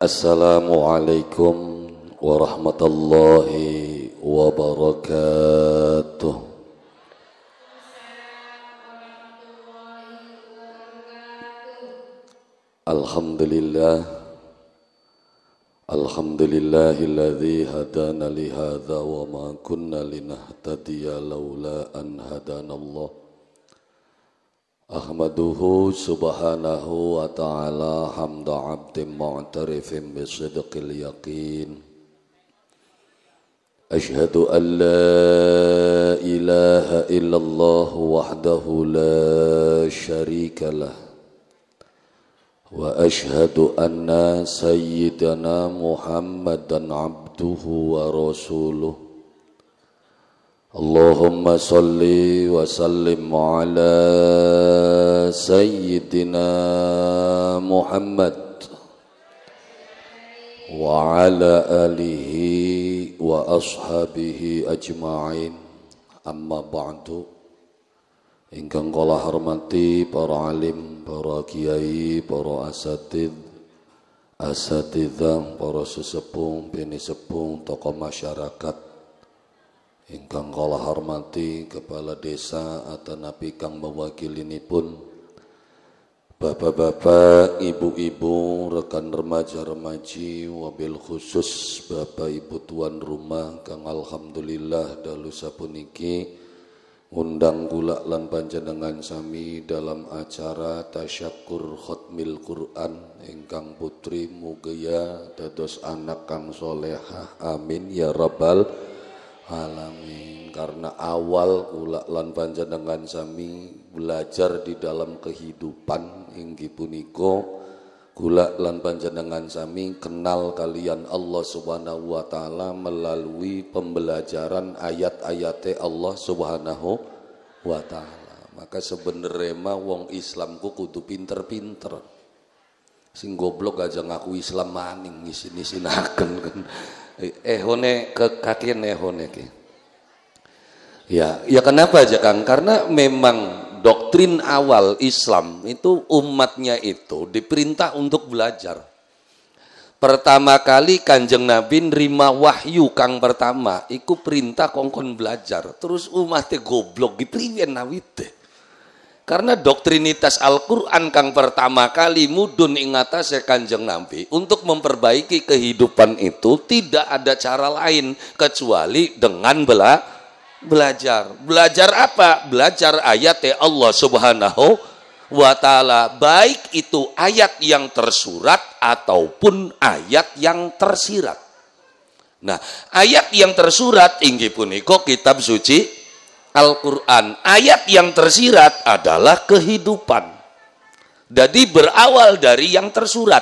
Assalamualaikum warahmatullahi wabarakatuh. Alhamdulillahilladzi hadana li hadza wa ma kunna linahtadiya laula an hadanallah. Ahmaduhu subhanahu wa ta'ala hamda abdin mu'tarifin bisidqil yaqin. Ashhadu an la ilaha illallah wahdahu la syarika lah. Wa ashhadu anna sayyidana Muhammadan abduhu wa rasuluh. Allahumma salli wa sallim ala sayyidina Muhammad wa ala alihi wa ashabihi ajma'in. Amma ba'du. Ingkang kula hormati para alim, para kiai, para asatidzah, para sesepuh, bini sepuh, tokoh masyarakat. Ingkang kula hormati kepala desa atau napi kang mewakilinipun, bapak-bapak, ibu-ibu, rekan remaja-remaji, wabil khusus bapak ibu tuan rumah kang alhamdulillah dalu sapuniki undang kula lan panjenengan sami dalam acara tasyakkur khatmil Quran ingkang putri mugia dados anak kang solehah, amin ya rabbal alamin. Karena awal kula lan panjenengan sami belajar di dalam kehidupan inggih punika kula lan panjenengan sami kenal kalian Allah Subhanahu wa taala melalui pembelajaran ayat-ayat Allah Subhanahu wa taala. Maka sebenarnya mah wong Islamku kudu pinter-pinter. Sing goblok aja ngaku Islam maning ngisin-isinaken kan. Ehone ke kakian ehone ke. Ya kenapa aja Kang? Karena memang doktrin awal Islam itu umatnya itu diperintah untuk belajar. Pertama kali Kanjeng Nabi nerima wahyu kang pertama, iku perintah kongkon belajar. Terus umatnya goblok dipriyen nawite. Karena doktrinitas Al-Quran kang pertama kali mudun ing atase Kanjeng Nabi untuk memperbaiki kehidupan itu tidak ada cara lain kecuali dengan belajar. Belajar apa? Belajar ayat Allah Subhanahu wa ta'ala, baik itu ayat yang tersurat ataupun ayat yang tersirat. Nah, ayat yang tersurat inggih punika kitab suci Al-Quran. Ayat yang tersirat adalah kehidupan. Jadi berawal dari yang tersurat.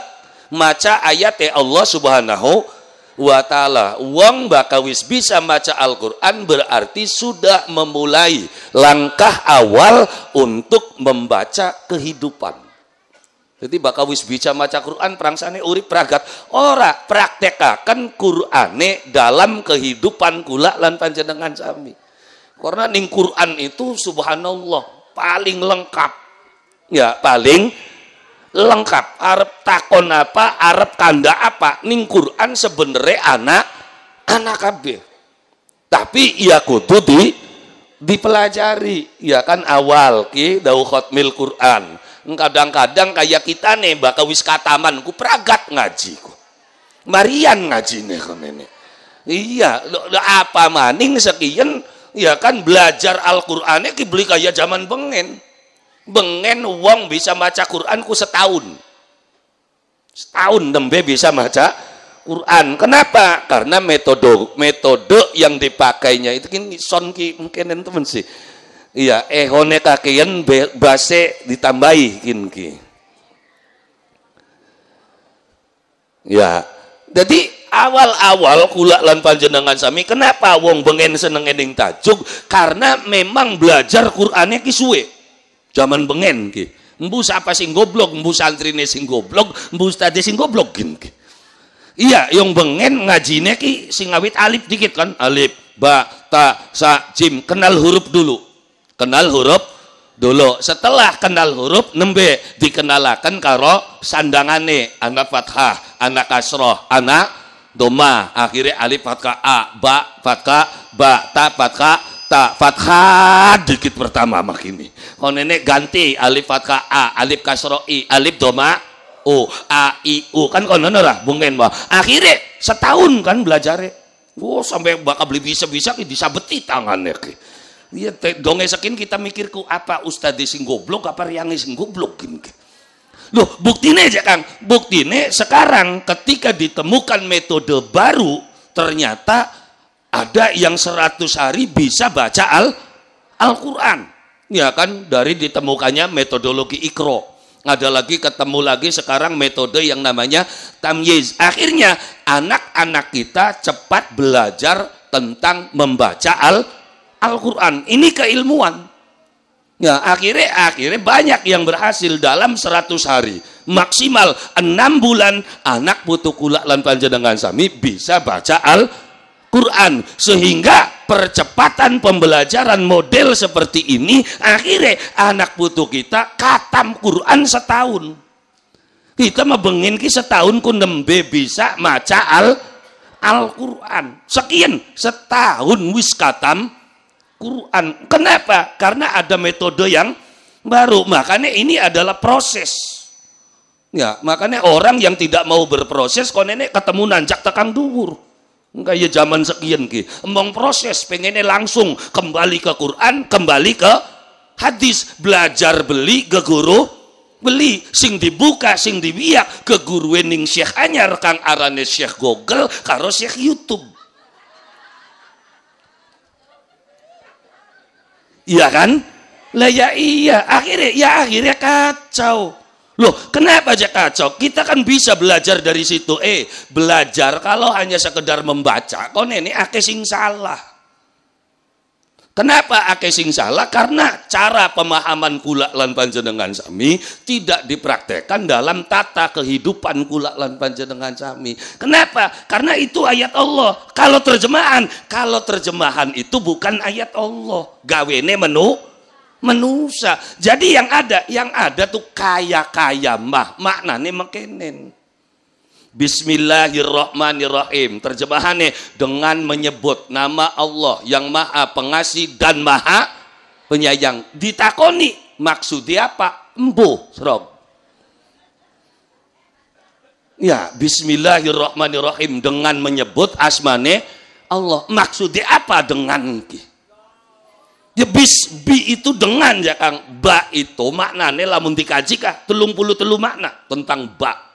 Maca ayat Allah Subhanahu wa ta'ala. Wong bakawis bisa maca Al-Quran berarti sudah memulai langkah awal untuk membaca kehidupan. Jadi bakawis bisa maca Quran prangsane urip pragat. Ora praktekaken Qur'ane dalam kehidupan kula lan panjenengan sami. Karena ning Quran itu subhanallah paling lengkap. Ya, paling lengkap. Arep takon apa, arep kanda apa, ning Quran sebenarnya anak kabeh. Tapi ya kudu dipelajari. Ya kan awal ki dawuh khatmil Quran. Kadang-kadang kayak kita nih bakal wis kataman ku pragat ngaji ku. Marian ngajine kene. Iya, apa maning sekian ya kan belajar Al-Qur'ane ki beli kaya zaman bengen. Bengen wong bisa maca Quran ku setahun nembe bisa maca Quran. Kenapa? Karena metode yang dipakainya itu kan son ki mungkin temen sih. Iya, ehone kakean base ditambahi ki. Ya, jadi awal-awal kula lan panjenengan sami kenapa wong bengen seneng ning tajuk? Karena memang belajar Qur'ane ki suwe. Zaman bengen ki. Embu sapa sing goblok, embu santrine sing goblok, embu ustade sing goblok ki. Iya, yang bengen ngajine ki sing awit alif dikit kan. Alif, ba, ta, sa, jim. Kenal huruf dulu. Setelah kenal huruf nembe dikenalakan karo sandangane ana fathah, anak kasroh, anak doma, akhirnya alif fathah a, ba fathah ba, ta fathah ta, fathah dikit pertama makini. Kalau nenek ganti alif fathah a, alif kasroh i, alif doma u, a i u, kan kono lah bungen bah. Akhirnya setahun kan belajar. Oh sampai bakal beli bisa-bisa disabeti tangannya ki. Iya donge sekin kita mikirku apa ustadz sing goblok apa riange sing goblok gini. Loh buktine aja Kang, buktine sekarang ketika ditemukan metode baru ternyata ada yang 100 hari bisa baca Al-Quran. Ya kan dari ditemukannya metodologi Iqra. Ada lagi ketemu lagi sekarang metode yang namanya tamyiz. Akhirnya anak-anak kita cepat belajar tentang membaca Al-Quran. Ini keilmuan. Ya, akhirnya banyak yang berhasil dalam 100 hari. Maksimal 6 bulan anak putu kula lan panjenengan sami bisa baca Al-Quran. Sehingga percepatan pembelajaran model seperti ini akhirnya anak putu kita khatam Quran setahun. Kita mebengin ki setahun ku nembe bisa maca Al-Quran. Sekian setahun wis khatam Quran. Kenapa? Karena ada metode yang baru. Makanya ini adalah proses. Ya, makanya orang yang tidak mau berproses kok nenek ketemu nanjak tekang dhuwur. Kayak zaman sekian ki. Emang proses pengennya langsung kembali ke Quran, kembali ke hadis, belajar beli ke guru beli sing dibuka sing dibiak ke guru ning Syekh anyar kang arane Syekh Google karo Syekh YouTube. Iya kan? Lah ya iya, akhirnya kacau. Loh, kenapa aja kacau? Kita kan bisa belajar dari situ. Belajar kalau hanya sekedar membaca, kok nenek akeh sing salah. Kenapa akeh sing salah? Karena cara pemahaman kula lan panjenengan sami tidak dipraktekkan dalam tata kehidupan kula lan panjenengan sami. Kenapa? Karena itu ayat Allah. Kalau terjemahan itu bukan ayat Allah. Gawene menusa. Jadi yang ada tuh kaya maknane mekenen. Bismillahirrahmanirrahim. Terjemahannya dengan menyebut nama Allah yang Maha Pengasih dan Maha Penyayang. Ditakoni maksudnya apa? Embuh, Rob. Ya, Bismillahirrahmanirrahim dengan menyebut asmane Allah. Maksudnya apa dengan ya bi itu dengan ya Kang. Ba itu maknane lamun dikaji kah 33 makna tentang ba.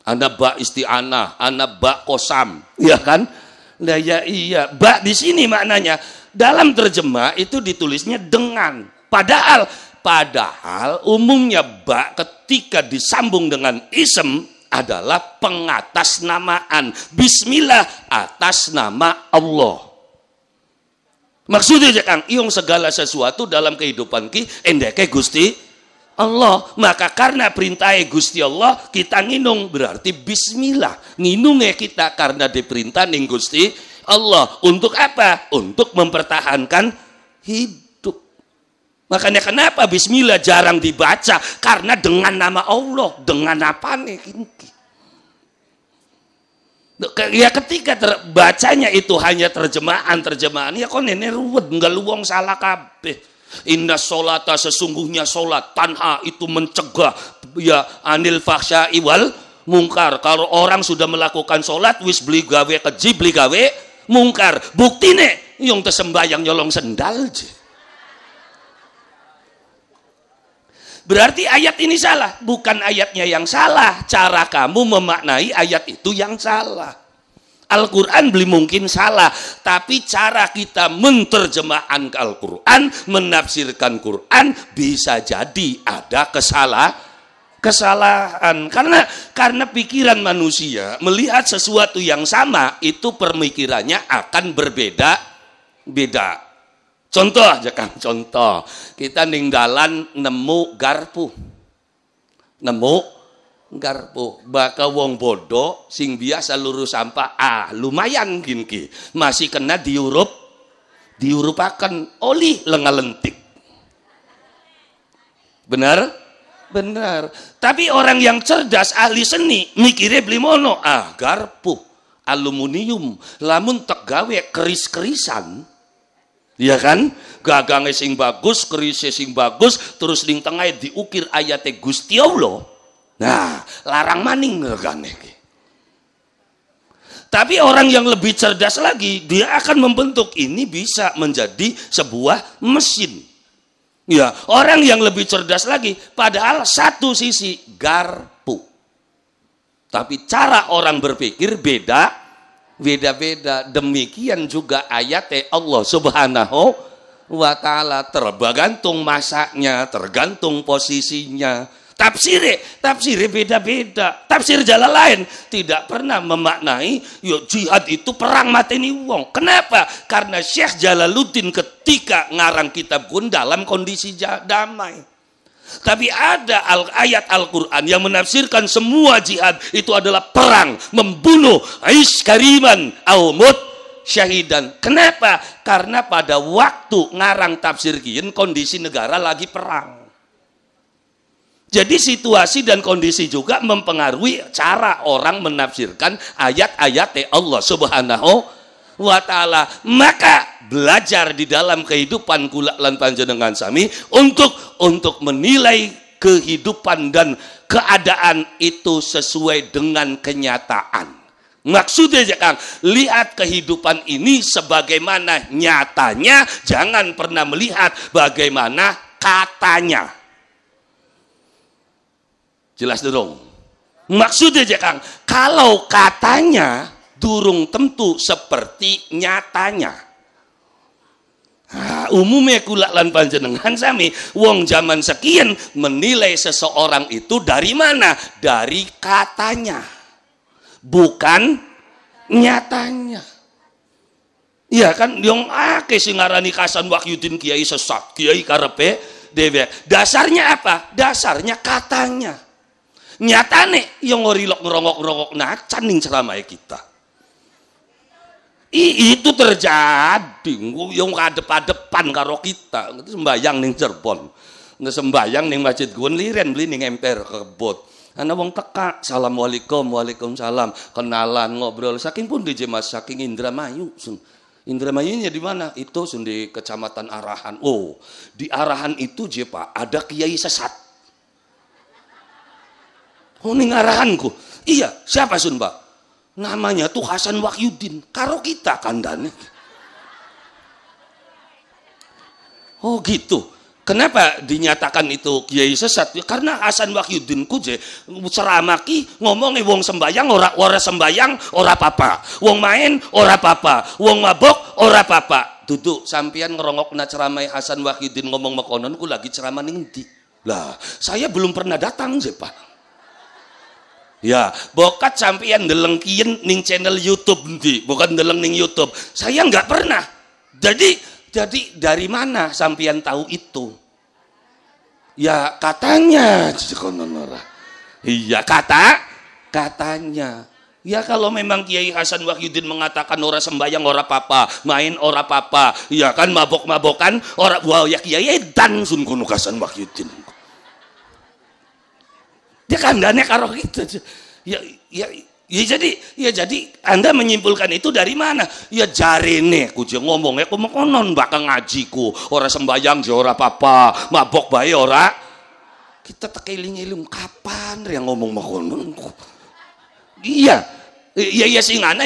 Ana ba isti'anah, ana ba kosam, ya kan? Nah ya iya, ba di sini maknanya dalam terjemah itu ditulisnya dengan. Padahal umumnya ba ketika disambung dengan isem adalah pengatasnamaan. Bismillah atas nama Allah. Maksudnya Kang, iung segala sesuatu dalam kehidupan ki endeke Gusti Allah. Maka karena perintah Gusti Allah kita nginung berarti bismillah. Nginungnya kita karena diperintah ning Gusti Allah. Untuk apa? Untuk mempertahankan hidup. Makanya kenapa bismillah jarang dibaca? Karena dengan nama Allah. Dengan apa nih? Ya ketika terbacanya itu hanya terjemahan ya kok nenek ruwet nggak luwong salah kabeh. Inna sholata sesungguhnya sholat tanha itu mencegah ya anil fahsya'i wal mungkar. Kalau orang sudah melakukan sholat wis beli gawe keji beli gawe mungkar. Buktine yang tersembayang nyolong sendal je. Berarti ayat ini salah. Bukan ayatnya yang salah, cara kamu memaknai ayat itu yang salah. Al-Quran belum mungkin salah, tapi cara kita menerjemahkan Al-Quran, menafsirkan Quran bisa jadi ada kesalahan. Karena pikiran manusia melihat sesuatu yang sama itu pemikirannya akan berbeda. Contoh aja Kang, contoh. Kita ninggalan nemu garpu. Bakal wong bodoh sing biasa lurus sampah lumayan gini masih kena diurupakan oli lengalentik. Benar? Benar. Tapi orang yang cerdas, ahli seni, mikirnya beli mono. Garpu, aluminium, lamun tegawe keris-kerisan. Ya kan? Gagangnya sing bagus, kerisnya sing bagus, terus di tengah diukir ayatnya Gusti Allah. Nah, larang maning ngegane. Tapi orang yang lebih cerdas lagi, dia akan membentuk ini bisa menjadi sebuah mesin. Ya, orang yang lebih cerdas lagi, padahal satu sisi garpu. Tapi cara orang berpikir beda-beda. Demikian juga ayat Allah Subhanahu wa ta'ala, tergantung masaknya, tergantung posisinya. Tafsirnya beda-beda. Tafsir Jalalain tidak pernah memaknai jihad itu perang mateni wong. Kenapa? Karena Syekh Jalaluddin ketika ngarang kitab pun dalam kondisi damai. Tapi ada ayat Al-Quran yang menafsirkan semua jihad itu adalah perang, membunuh, aish kariman, aumut syahidan. Kenapa? Karena pada waktu ngarang tafsir kian kondisi negara lagi perang. Jadi situasi dan kondisi juga mempengaruhi cara orang menafsirkan ayat-ayat Allah Subhanahu wa ta'ala. Maka belajar di dalam kehidupan kula lan panjenengan sami untuk menilai kehidupan dan keadaan itu sesuai dengan kenyataan. Maksudnya Kang, lihat kehidupan ini sebagaimana nyatanya, jangan pernah melihat bagaimana katanya. Jelas dong. Maksudnya Kang, kalau katanya durung tentu seperti nyatanya. Umumnya kula lan panjenengan sami wong zaman sekian menilai seseorang itu dari mana? Dari katanya. Bukan nyatanya. Iya kan yang akeh sing ngarani Hasan Wahyudin kiai sesat, kiai karepe dhewe. Dasarnya apa? Dasarnya katanya. Nyatane yang ngorilok ngerongok nacan ning ceramah kita. Itu terjadi yang kadep-adepan karo kita sembayang ning Cirebon, sembayang ning Masjid Gun Liren beli ning emper kebot. Ana wong teka, assalamualaikum, waalaikumsalam, kenalan ngobrol. Saking pun di Mas, saking Indramayu. Indramayunya di mana? Itu di Kecamatan Arahan. Oh, di Arahan itu Pak ada kiai sesat. Oh, ning Arahanku. Iya, siapa Sun, Pak? Namanya tuh Hasan Wahyudin. Karo kita kandane. Oh, gitu. Kenapa dinyatakan itu kiai sesat? Karena Hasan Wahyudin kuje ceramaki ngomongnya wong sembayang ora sembayang ora apa-apa. Wong main ora apa-apa. Wong mabok ora apa-apa. Duduk sampean ngerongokna ceramah Hasan Wahyudin ngomong mekonon ku lagi ceramah ning ndi? Lah, saya belum pernah datang sih, Pak. Ya, bokat sampean ndeleng kien ning channel YouTube ndi, bukan ndeleng ning YouTube. Saya nggak pernah. Jadi dari mana sampean tahu itu? Ya katanya. Iya katanya. Ya kalau memang Kiai Hasan Wahyudin mengatakan ora sembayang ora apa-apa, main ora apa-apa, ya kan mabok-mabokan ora wah ya Kiai dan sun kuno Hasan Wahyudin. Dia kandane karo gitu. Ya jadi Anda menyimpulkan itu dari mana? Ya jarene ku ngomongnya ku mekonon bakal ngajiku, ora sembayang je ora apa-apa, mabok bae ora. Kita tekeling-eling kapan yang ngomong mekonon. Iya singana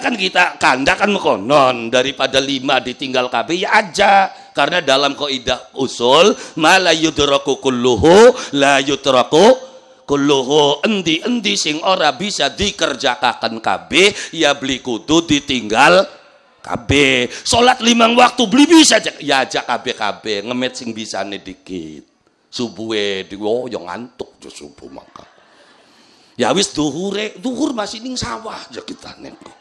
kan kita kanda kan mekonon daripada 5 ditinggal KB ya aja. Karena dalam kaidah usul ma la yudraku kulluhu la yutraku kulluhu, endi sing ora bisa dikerjakan KB ya beli kudu ditinggal KB. Salat 5 waktu beli bisa ya aja KB ngemet sing bisane dikit. Subuhe yo ngantuk jo subuh maka. Ya wis duhur masih ning sawah aja kita neko.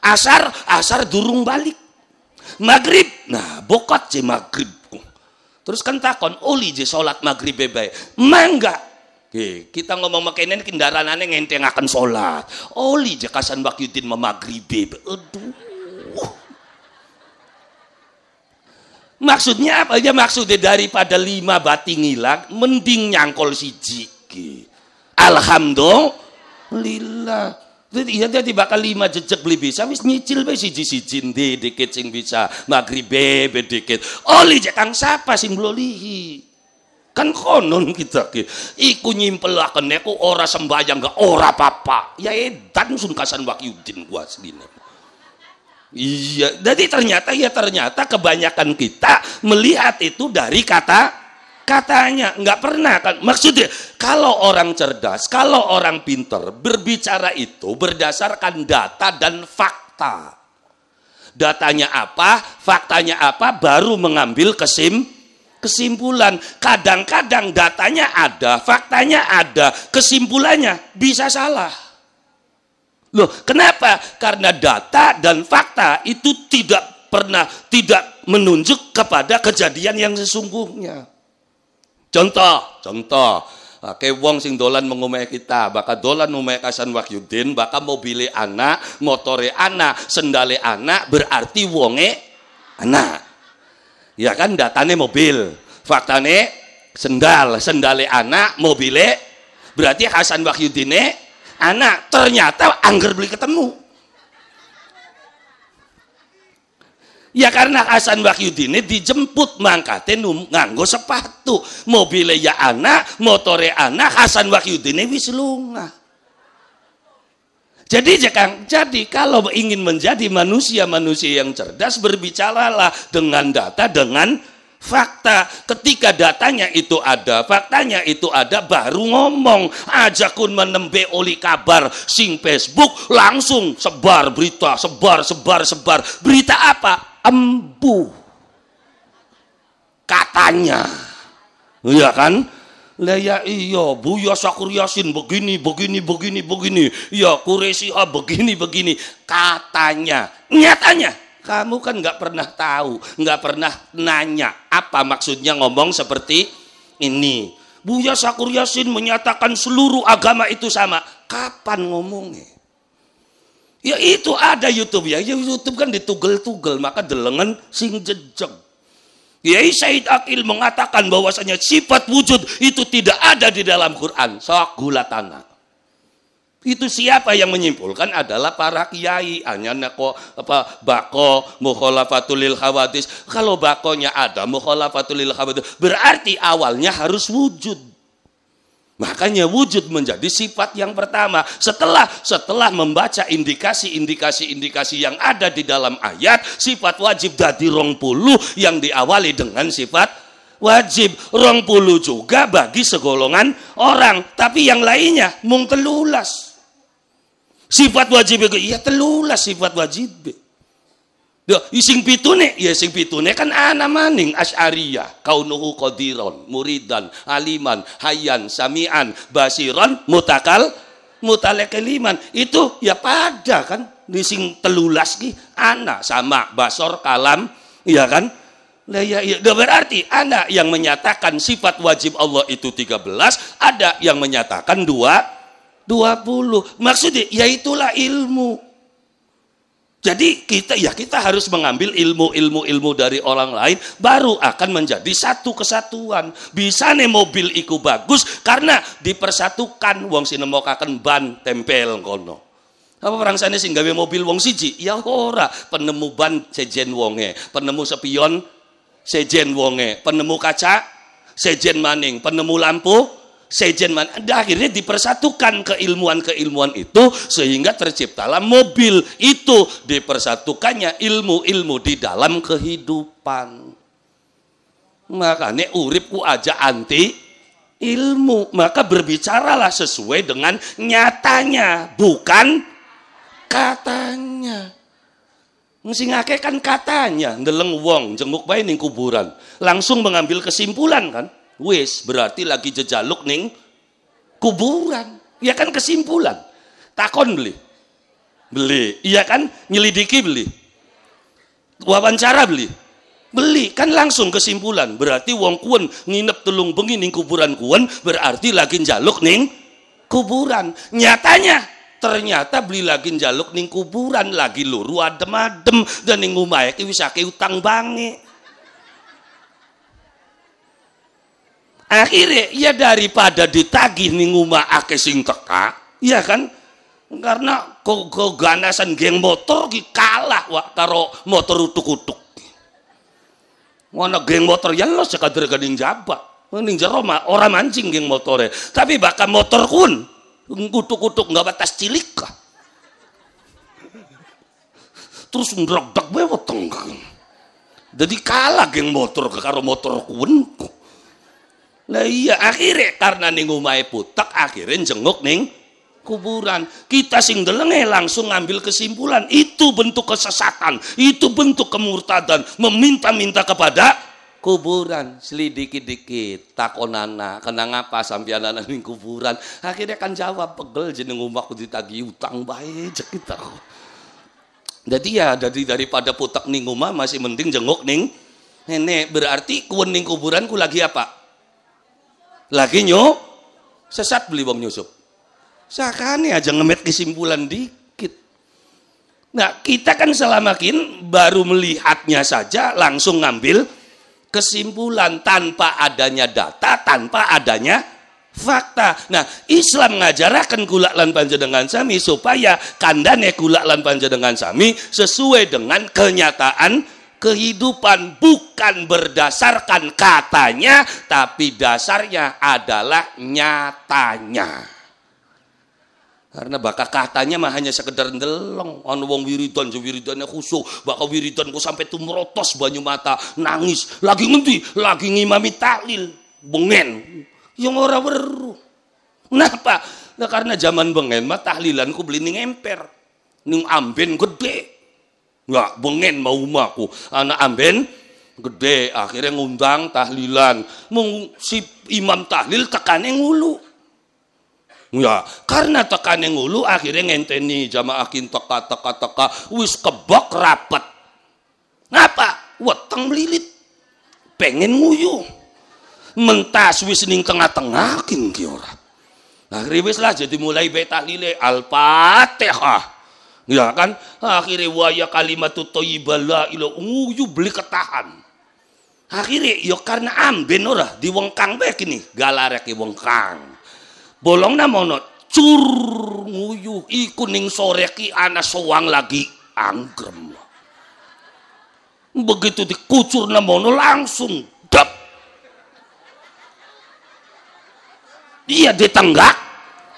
Asar durung balik. Maghrib nah bokot je maghrib. Terus kan takon oli je salat maghrib bae. Mangga. Kita ngomong makenen kendaraan ngenteng akan sholat. Oli je Hasan Wahyudin memagribe. Aduh. Maksudnya apa? Ya maksudnya daripada 5 bating hilang, mending nyangkol siji. Alhamdulillah. Jadi bakal 5 jejak beli bisa, wis nyicil be siji-siji dikit sing bisa maghrib be dikit. Oli jekang sapa sing blolihi. Kan konon kita ki iku nyimpelaken ku ora sembayang gak ora apa-apa. Ya edan sungkasan Wahyudin gua asline. Iya, jadi ternyata kebanyakan kita melihat itu dari katanya, nggak pernah kan. Maksudnya kalau orang cerdas, kalau orang pinter berbicara itu berdasarkan data dan fakta. Datanya apa, faktanya apa, baru mengambil kesimpulan. Kadang-kadang datanya ada, faktanya ada, kesimpulannya bisa salah. Loh, kenapa? Karena data dan fakta itu tidak menunjuk kepada kejadian yang sesungguhnya. Contoh, kayak wong sing dolan mengumai kita, bakal dolan ngumai Hasan Wahyudin, bakal mobile anak, motore anak, sendale anak, berarti wonge anak. Ya kan, datane mobil, faktane sendale anak, mobile, berarti Hasan Wahyudine anak. Ternyata angger beli ketemu. Ya karena Hasan Wahyudin dijemput mangkate nganggo sepatu, mobilnya ya anak, motore anak, Hasan Wahyudin wis lunga. Jadi kalau ingin menjadi manusia yang cerdas, berbicaralah dengan data, dengan fakta. Ketika datanya itu ada, faktanya itu ada, baru ngomong. Ajakun menembe oli kabar sing Facebook, langsung sebar berita, sebar. Berita apa? Embu katanya, iya kan? Lah ya iya, Buya Syakur Yasin begini, ya Quraisyha begini, katanya. Nyatanya kamu kan nggak pernah tahu, nggak pernah nanya apa maksudnya ngomong seperti ini. Buya Syakur Yasin menyatakan seluruh agama itu sama. Kapan ngomongnya? Ya itu ada YouTube ya. YouTube kan ditugel-tugel, maka delengan sing jejeg. Kiai Said Aqil mengatakan bahwasanya sifat wujud itu tidak ada di dalam Quran. Sok gulatana. Itu siapa yang menyimpulkan? Adalah para kiai. Hanya bako mukhalafatul lil hawadis. Kalau bakonya ada mukhalafatul lil hawadis, berarti awalnya harus wujud. Makanya wujud menjadi sifat yang pertama. Setelah membaca indikasi yang ada di dalam ayat, sifat wajib dadi 20 yang diawali dengan sifat wajib. 20 juga bagi segolongan orang, tapi yang lainnya mung 13. Sifat wajib itu ya 13 sifat wajib. Sing pitune kan ana maning Asy'ariyah, kaunuhu qadiron, muridan, aliman, hayyan, sami'an, basiron, mutalakaliman. Itu ya pada kan di sing 13 ki ana sama basor kalam, ya kan? Lah ya berarti ana yang menyatakan sifat wajib Allah itu 13, ada yang menyatakan 20. Maksudnya ya itulah ilmu. Jadi kita harus mengambil ilmu dari orang lain, baru akan menjadi satu kesatuan. Bisa nih mobil iku bagus karena dipersatukan. Wong sinemokaken ban tempel kono. Apa orang sana sing gawe mobil wong siji? Ya ora, penemu ban sejen wonge, penemu spion sejen wonge, penemu kaca sejen maning, penemu lampu sejen man. Akhirnya dipersatukan keilmuan itu sehingga terciptalah mobil. Itu dipersatukannya ilmu di dalam kehidupan. Makanya uripku aja anti ilmu. Maka berbicaralah sesuai dengan nyatanya, bukan katanya. Sing akeh kan katanya, ndeleng wong jenguk bae ning kuburan, langsung mengambil kesimpulan kan. Wis berarti lagi jejaluk ning kuburan. Ya kan kesimpulan. Takon beli. Iya kan? Nyelidiki beli. Wawancara beli. Kan langsung kesimpulan. Berarti wong kuwen nginep telung bengi ning kuburan kuwen, berarti lagi njaluk ning kuburan. Ternyata beli lagi njaluk ning kuburan, lagi luru adem-adem dan ning omahe ki wis akeh utang bange. Akhirnya ya daripada ditagih ning omah akeh sing teka, iya kan? Karena ganasan geng motor ki kalah wak karo motor utuk-utuk. Ngono geng motor ya lo sekadar gading jabak. Ning jero mah ora mancing geng motore, tapi bakal motor kun utuk-utuk enggak batas cilik kah. Terus ndrok-dok bae weteng. Jadi kalah geng motor karo motor kun. Lah iya akhirnya karena ning omahe putek akhirnya jenguk ning kuburan. Kita sing delenge langsung ngambil kesimpulan itu bentuk kesesatan, itu bentuk kemurtadan, meminta-minta kepada kuburan. Selidiki dikit takonana kenang apa sampeyan ana ning kuburan. Akhirnya kan jawab pegel jeneng omahku ditagih utang bae jek kita. Jadi ya daripada putek ning omah masih mending jenguk ning nenek. Berarti kuwen ning kuburanku lagi apa? Lagi sesat beli wong nyusup. Sakane aja ngemet kesimpulan dikit. Nah kita kan selamakin baru melihatnya saja langsung ngambil kesimpulan tanpa adanya data, tanpa adanya fakta. Nah Islam ngajarakan kula lan panjenengan sami supaya kandane kula lan panjenengan sami sesuai dengan kenyataan kehidupan, bukan berdasarkan katanya, tapi dasarnya adalah nyatanya. Karena bakal katanya mah hanya sekedar ndeleng. Ono wong wiridan wiridane khusyuk, bakal wiridanku sampai tumrotos banyu mata, nangis. Lagi ngendi? Lagi ngimami tahlil, bengen. Yang ora weruh. Kenapa? Nah karena zaman bengen mah tahlilanku beli ning emper. Ning amben gede. Nggak bengen mau maku anak amben gede akhirnya ngundang tahlilan si imam tahlil tekane ngulu ya karena tekane ngulu akhirnya ngenteni jamaah kin teka wis kebok rapet ngapa weteng melilit pengen nguyu mentas wis ning tengah-tengah kin ki ora akhirnya wis lah jadi mulai bae tahlile al-fatihah. Ya kan akhirnya waya kalimatut thayyibah la ilaha nguyu beli ketahan. Akhirnya ya karena amben ora diwengkang bae kini galareke wengkang. Bolongna mono cur nguyu iku ning sore ki ana sowang lagi anggrem. Begitu dikucurna mono langsung dap. Iya ditenggak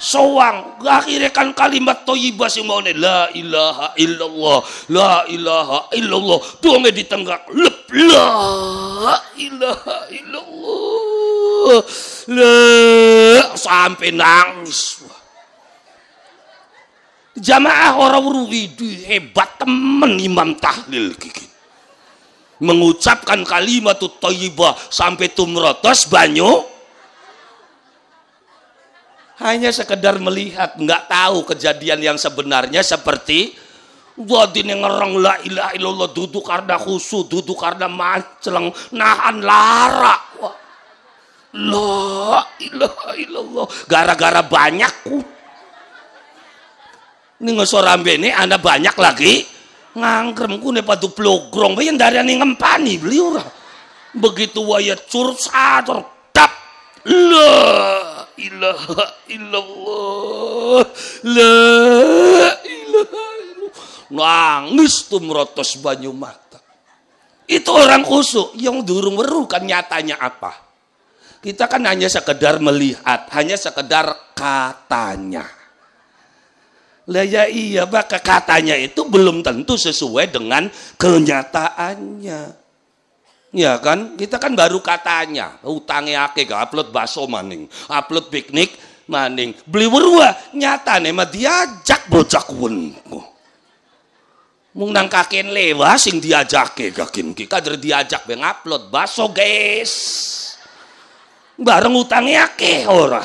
sowang akhirnya kan kalimat thayyibah sing maune la ilaha illallah la ilaha illallah donge ditenggak lep la ilaha illallah la sampai nangis jamaah orang widu hebat temen imam tahlil gigi mengucapkan kalimat thayyibah sampai tumrotos banyu hanya sekedar melihat, nggak tahu kejadian yang sebenarnya seperti wadine ngerang la ilaha illallah duduk karena khusyuk, duduk karena manceleng, nahan lara. Wah. La ilaha illallah gara-gara banyakku. Ini ngesorambene anda banyak lagi ngangkrem ku ne padu plogrong bae ndariane ngempani beli ora. Begitu waya cur sator tap la ilaha illallah la ilaha illallah nangis tumrotos banyu mata. Itu orang khusyuk yang durung weruh kan nyatanya apa. Kita kan hanya sekedar melihat, hanya sekedar katanya. Lah ya iya, maka katanya itu belum tentu sesuai dengan kenyataannya. Ya kan, kita kan baru katanya, utangnya akeh gak upload bakso maning, upload piknik maning, beli werua nyatane mah diajak bocah kuwenku. Mung nang kaken lewa sing diajake gakin ki kader diajak ben upload bakso guys. Bareng utangnya akeh ora.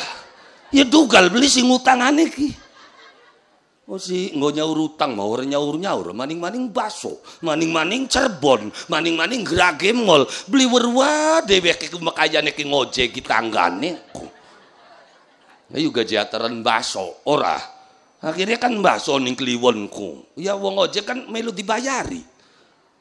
Ya dugal beli sing utangane ki. Oh si nggo nyaur utang mau ora nyaur-nyaur maning-maning baso, maning-maning Cirebon, maning-maning Gragem Mall, beli werwa dhewe ki makayane ki ngojek ki tanggane. Ya juga jateran baso ora. Akhirnya kan baso ning kliwonku. Ya wong ojek kan melu dibayari.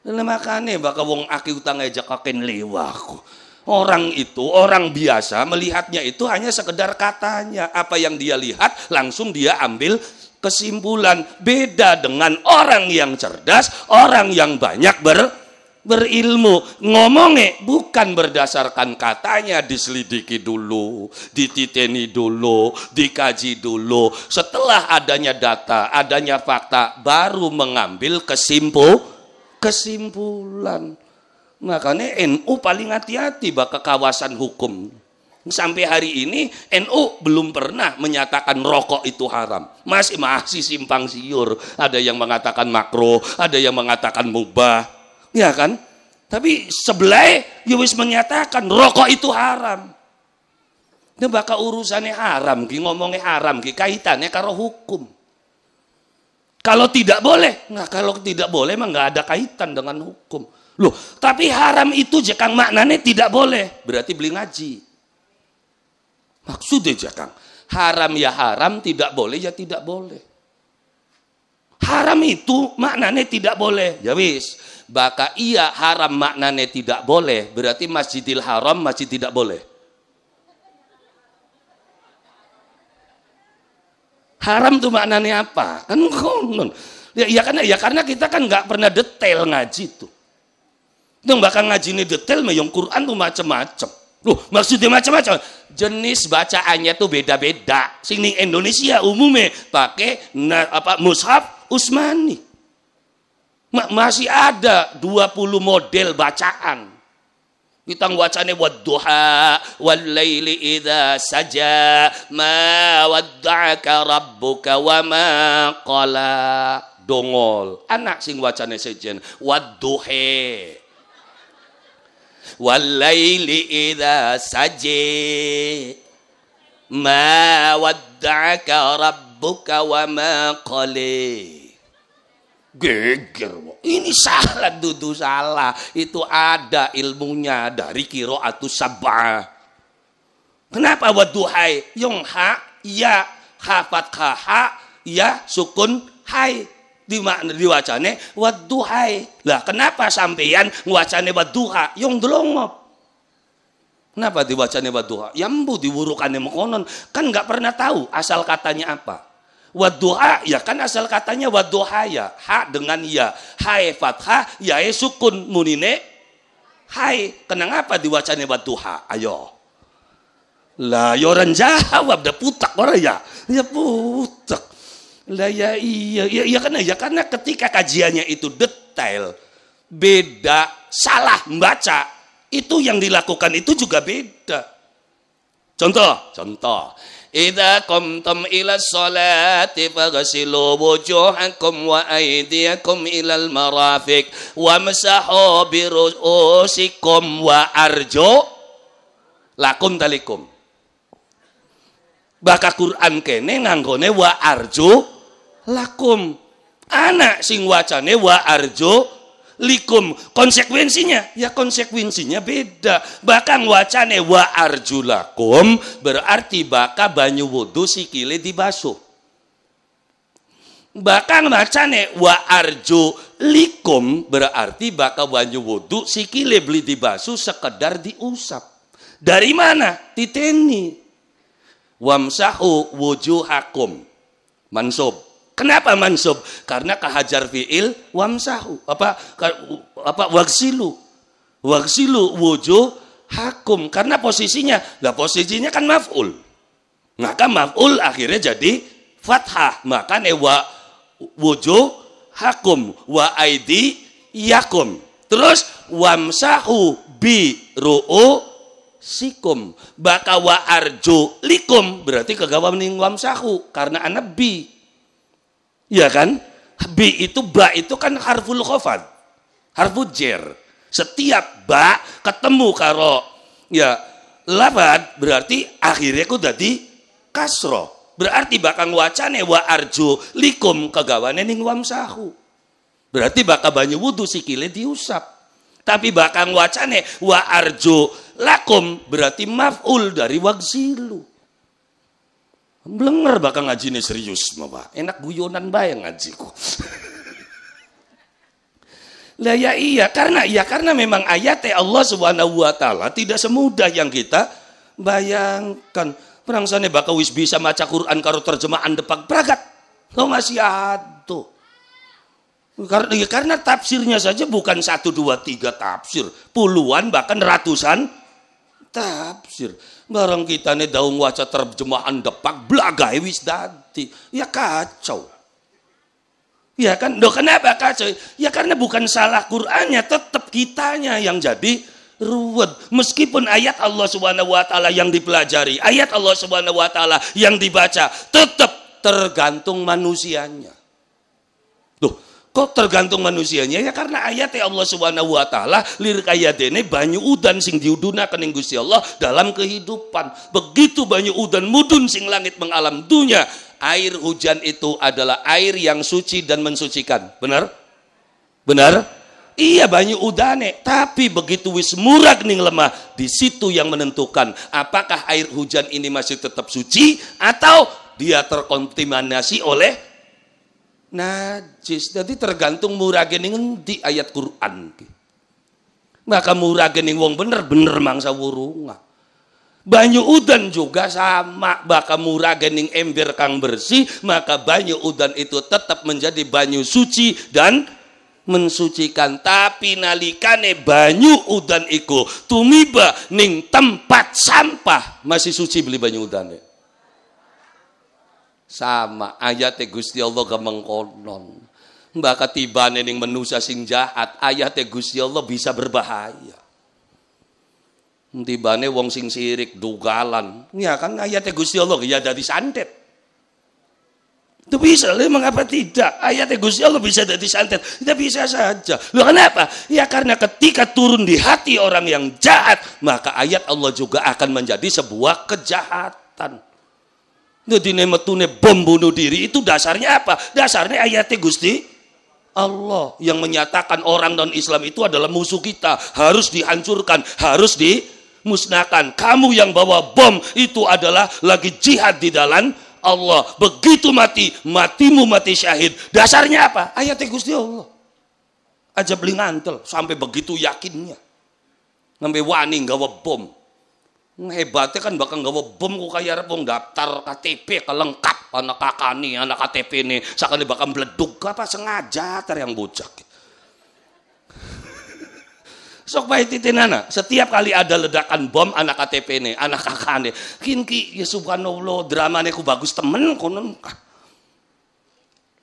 Lah makane bakal wong akeh utang aja kaken lewaku. Orang itu, orang biasa melihatnya itu hanya sekedar katanya. Apa yang dia lihat langsung dia ambil kesimpulan. Beda dengan orang yang cerdas, orang yang banyak berilmu. Ngomongnya bukan berdasarkan katanya, diselidiki dulu, dititeni dulu, dikaji dulu. Setelah adanya data, adanya fakta, baru mengambil kesimpulan. Makanya NU paling hati-hati bak ke kawasan hukum. Sampai hari ini NU belum pernah menyatakan rokok itu haram. Masih simpang siur. Ada yang mengatakan makruh, ada yang mengatakan mubah, ya kan? Tapi sebelah wis menyatakan rokok itu haram. Ini bakal urusannya haram, ngomongnya haram, kaitannya karo hukum. Kalau tidak boleh, kalau tidak boleh emang nggak ada kaitan dengan hukum. Loh, tapi haram itu jakang maknanya tidak boleh. Berarti beli ngaji. Maksudnya jakang, haram ya haram, tidak boleh ya tidak boleh. Haram itu maknanya tidak boleh. Ya wis, baka iya haram maknanya tidak boleh, berarti Masjidil Haram masih tidak boleh. Haram tuh maknanya apa? Kan konon. Ya karena kita kan nggak pernah detail ngaji tuh. Yang bakal ngaji ini detail, yang Quran tuh macam-macam. Loh, maksudnya macam-macam. Jenis bacaannya tuh beda-beda. Sini Indonesia umumnya pakai mushaf Utsmani. Masih ada 20 model bacaan. Kita wacane wadduha wal laili idza saja ma wadda'aka rabbuka wa ma qala. Dongol. Anak sing wacane sejen wadduhe walaili idza saji ma wadda'aka rabbuka wa ma qali. Geger, ini salah, dudu salah. Itu ada ilmunya dari qiraatus sab'ah. Kenapa wadduhai? Yung ha, ya, ha fathah ha, ya sukun hai. Diwacane wadduhai. Lah kenapa sampeyan ngwacane wadduha yung delongop? Kenapa diwacane wadduha? Ya mbu diwurukane mekonon, kan nggak pernah tahu asal katanya apa. Wadduha ya kan asal katanya wadduhaya, ha dengan ya, hai fathah, ya sukun munine hai. Kenapa diwacane wadduha? Ayo. Lah yo orang jawab dah putak orang ya. Ya putak. Lah ya iya karena ketika kajiannya itu detail, beda, salah membaca, itu yang dilakukan itu juga beda. Contoh. Idza qumtum ila sholati faghsilu wujuhakum wa aydiyakum ilal marafiq wamsahu bi ru'usikum wa arjulakum talikum. Baka Quran kene nganggone wa arjulakum. Anak sing wacane wa arjulikum. Konsekuensinya beda. Bahkan wacane wa arjulakum berarti baka banyu wudu sikile dibasuh. Bahkan wacane wa arjulikum berarti baka banyu wudu sikile beli dibasuh sekedar diusap. Dari mana? Titeni. Wamsahu wujuhakum. Mansub. Kenapa mansub? Karena kahajar fi'il wamsahu. Wagsilu wujuhakum. Karena posisinya kan maf'ul. Maka maf'ul akhirnya jadi fathah. Makanya wujuhakum wa aidiyakum. Terus wamsahu bi ru'usikum. Baka wa arjulikum berarti kagawa ning wamsahu karena anabi. Ya kan? Bi itu ba itu kan harful khafad. Harful jer. Setiap ba ketemu karo ya lafad berarti akhirnya ku dadi kasro. Berarti bakal wacane wa arjulikum kagawane ning wamsahu. Berarti bakal banyu wudu sikile diusap. Tapi bakal wacane wa arjulakum berarti maf'ul dari wagsilu. Blenger bakal ngaji ini serius, Pak. Enak guyonan bayang ngajiku. Lah ya iya, karena memang ayatnya Allah Subhanahu wa taala tidak semudah yang kita bayangkan. Prangsane bakal wis bisa maca Quran karo terjemahan depak bragat. Kau masih ado. Karena tafsirnya saja bukan 1 2 3 tafsir, puluhan bahkan ratusan tafsir. Barang kita nih daung waca terjemahan depak blagae wis dadi. Ya kacau. Ya kan, kenapa kacau? Ya karena bukan salah Qur'annya, tetap kitanya yang jadi ruwet. Meskipun ayat Allah Subhanahu wa taala yang dipelajari, ayat Allah Subhanahu wa taala yang dibaca, tetap tergantung manusianya. Duh, kok tergantung manusianya? Ya karena ayat Allah Subhanahu wa taala lirik ayatene banyu udan sing diudunaken ing Gusti Allah dalam kehidupan. Begitu banyu udan mudun sing langit mengalam dunya. Air hujan itu adalah air yang suci dan mensucikan. Benar? Benar? Iya, banyu udane. Tapi begitu wis murag ning lemah, di situ yang menentukan apakah air hujan ini masih tetap suci atau dia terkontaminasi oleh najis. Jadi tergantung murage ning endi ayat Quran. Maka murage ning wong bener-bener mangsa wurunga. Banyu udan juga sama, bakal murah gening ember kang bersih, maka banyu udan itu tetap menjadi banyu suci dan mensucikan. Tapi nalikane banyu udan iku tumiba ning tempat sampah, masih suci beli banyu udan. Sama ayatnya Gusti Allah gemengkonon. Bakal tibane ning manusia sing jahat, ayatnya Gusti Allah bisa berbahaya. Tibane wong sing sirik dugalan, ya kan ayatnya Gusti Allah ya jadi santet. Itu bisa, mengapa tidak? Ayatnya Gusti Allah bisa jadi santet, tidak bisa saja. Loh kenapa? Ya karena ketika turun di hati orang yang jahat, maka ayat Allah juga akan menjadi sebuah kejahatan. Jadi nemetune bom bunuh diri itu dasarnya apa? Dasarnya ayatnya Gusti Allah yang menyatakan orang non-Islam itu adalah musuh kita, harus dihancurkan, harus dimusnahkan. Kamu yang bawa bom itu adalah lagi jihad di jalan Allah. Begitu mati, matimu mati syahid. Dasarnya apa? Ayatnya Gusti Allah. Aja beli ngantel sampai begitu yakinnya. Ngambil wani gawa bom. Hebatnya kan bakal gawa bom kok kaya wong daftar KTP kelengkap anak kakani, anak KTP ini sakane bakal meleduk apa sengaja tar yang bocak. Sok bae titinana, setiap kali ada ledakan bom anak KTP ini, anak kakane, kinki ya subhanallah dramane ku bagus temen konon.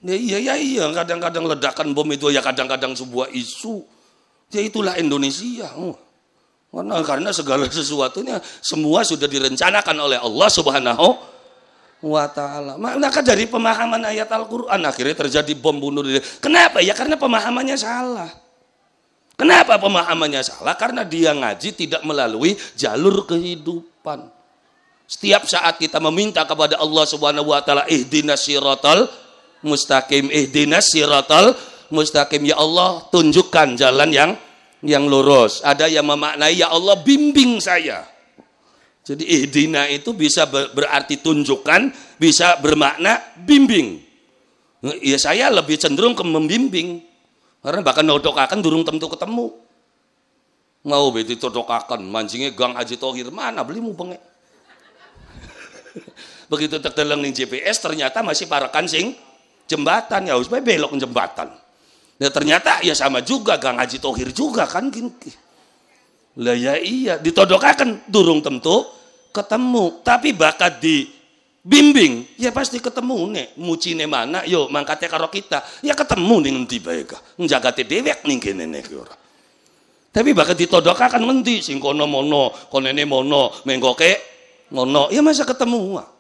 Iya, kadang-kadang ledakan bom itu ya kadang-kadang sebuah isu. Ya itulah Indonesia. Karena segala sesuatunya semua sudah direncanakan oleh Allah Subhanahu wa ta'ala. Maka dari pemahaman ayat Al-Quran akhirnya terjadi bom bunuh diri. Kenapa? Ya karena pemahamannya salah. Kenapa pemahamannya salah? Karena dia ngaji tidak melalui jalur kehidupan. Setiap saat kita meminta kepada Allah Subhanahu wa ta'ala, ihdinas siratal mustaqim, ihdinas siratal mustaqim, ya Allah tunjukkan jalan yang lurus. Ada yang memaknai ya Allah bimbing saya. Jadi ihdina itu bisa berarti tunjukkan, bisa bermakna bimbing. Ya saya lebih cenderung ke membimbing. Karena bahkan nodokakan durung tentu ketemu. Mau beti todokakan mancingnya Gang Haji Thohir mana belimu bengek. Begitu terdeleng ning GPS ternyata masih parakan sing jembatan, ya harus belok ke jembatan. Ya ternyata ya sama juga Gang Haji Thohir juga kan gini. Lah ya iya ditodokakan durung tentu ketemu, tapi bakat dibimbing ya pasti ketemu nek mucine mana yo mangkate karo kita ya ketemu ning endi bae ka njagate dhewek ning kene nek ora. Tapi bakat ditodokakan ngendi sing kono mono konene mono mengkoke ngono ya masa ketemu.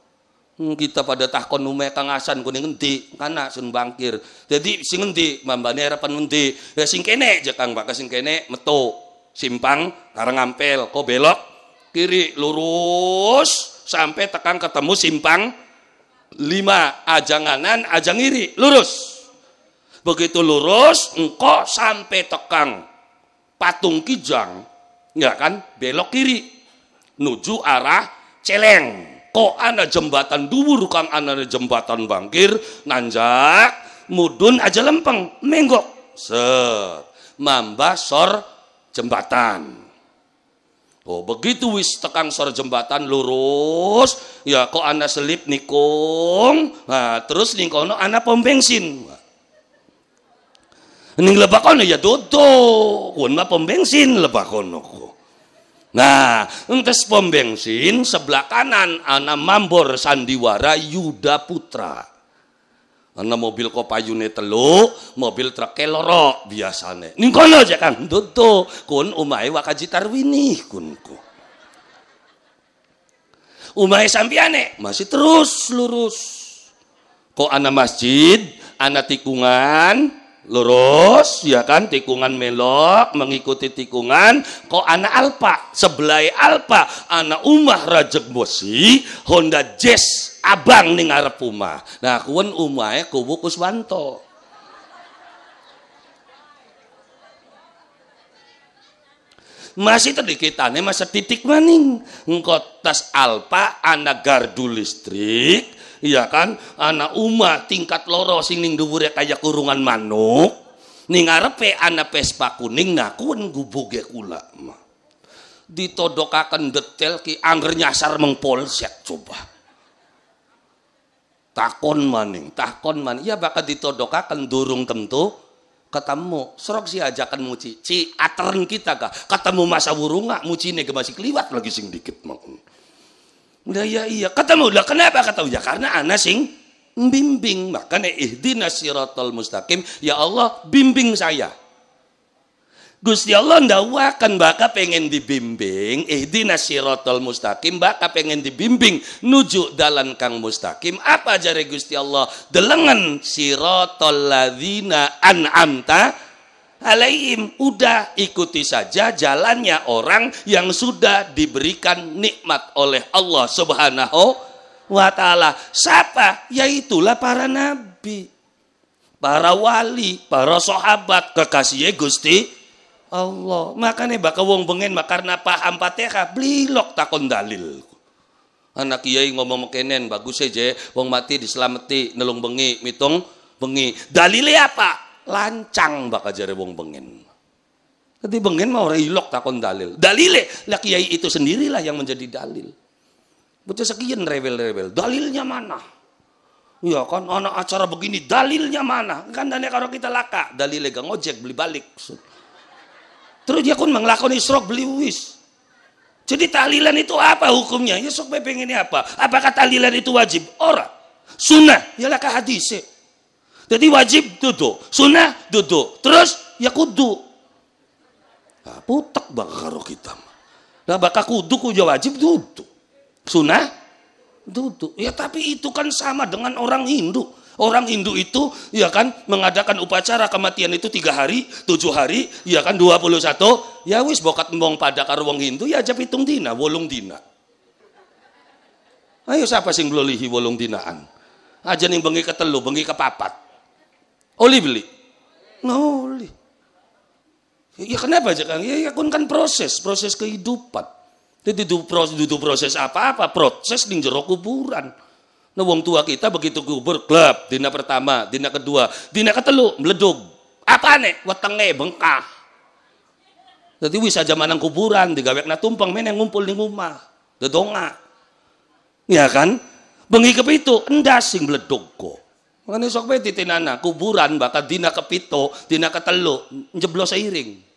Kita pada takon ume Kang Hasan kuning ngendi kana sun bangkir. Jadi sing ngendi mambane harapan ngendi ya sing kene je Kang Pak sing kene metu simpang Karangampel kok belok kiri lurus sampai tekan ketemu simpang 5 ajang kanan ajang kiri lurus. Begitu lurus engko sampai tekan Patung Kijang ya kan belok kiri nuju arah Celeng. Kok ana jembatan dhuwur kang ana jembatan bangkir nanjak mudun aja lempeng menggok set mamba sor jembatan. Oh begitu wis tekang sor jembatan lurus, ya kok ana selip nikung, nah terus ning kono ana pom bensin. Ning lebak kono ya dodo, kun mah pom bensin lebak kono. Nah, entes pom bensin sebelah kanan ana mambor sandiwara Yuda Putra. Ana mobil kopayune telu, mobil truk loro biasane. Ning kono aja kan dodo, kun umahe Wakaji Tarwini kunku. Umahe sampiane masih terus lurus. Kok ana masjid, ana tikungan, lurus ya kan, tikungan melok mengikuti tikungan, kok ana Alpa, sebelah Alpa ana Umah Rajek Bosi Honda Jazz abang ning ngarep umah. Nah kuwen umahe kubu Kuswanto. Masih terdikitane masa titik maning engko tas Alpa ana gardu listrik iya kan, ana Umah tingkat loro sing ning dhuwure kaya kurungan manuk, ning ngarepe ana Vespa kuning. Nah kuwen gubuge kula mah ditodokaken detail ki angger nyasar meng polsek coba. Takon maning ya bakal ditodokaken durung tentu ketemu serok si ajakan muci ci ateren kita kah ketemu masa wurunga mucine ge masih kliwat lagi sing dikit mah. Udah ya iya ketemu lah, kenapa ketemu ya karena ana sing bimbing, makanya ihdinas siratal mustaqim, ya Allah bimbing saya. Gusti Allah ndawakan baka pengen dibimbing, ihdinas siratal mustaqim, baka pengen dibimbing nuju dalan kang mustaqim. Apa jare Gusti Allah? Delengen siratal ladzina an'amta alaihim, udah ikuti saja jalannya orang yang sudah diberikan nikmat oleh Allah Subhanahu wa ta'ala. Siapa? Yaitulah para nabi, para wali, para sahabat kekasih Gusti Allah. Makanya baka wong bengen karena paham Fatihah blilok takon dalil. Anak kiai ngomong mekenen bagus aja wong mati diselamati nelung bengi mitung bengi. Dalile apa? Lancang baka jare wong bengen. Jadi bengen mau ora ilok takon dalil. Dalile lah kiai itu sendirilah yang menjadi dalil. Bocah sekian rewel-rewel. Dalilnya mana? Ya kan anak acara begini dalilnya mana? Kan dane karo kita laka. Dalile gang ojek beli balik. Terus dia kun menglakoni isrok beli wis. Jadi tahlilan itu apa hukumnya? Ya sok pengen ini apa? Apakah tahlilan itu wajib? Ora. Sunnah ya lah hadis. Jadi wajib duduk, sunnah duduk, terus ya kudu. Nah, putek bakal karo kita. Nah bakal kudu kudu wajib duduk, sunnah duduk. Ya tapi itu kan sama dengan orang Hindu. Orang Hindu itu ya kan mengadakan upacara kematian itu 3 hari, 7 hari, ya kan 21. Ya wis bokat mbong pada karo wong Hindu ya aja pitung dina, 8 dina. Ayo siapa sing blolihi 8 dinaan? Aja ning bengi ketelu, bengi kepapat. Oli beli? Oli. Ya kenapa aja Kang? Ya kan proses kehidupan. Jadi itu proses apa-apa, proses ning jero kuburan. Nah wong tua kita begitu kubur klub, dina pertama, dina kedua, dina ketelu meledug. Apane? Wetenge bengkah. Jadi wis aja manang kuburan digawekna tumpeng meneh ngumpul ning omah. Dedonga. Ya kan? Bengi kepitu endas sing meledug kok. Makanya sok bae titinana kuburan bakal dina kepito, dina ketelu njeblos seiring.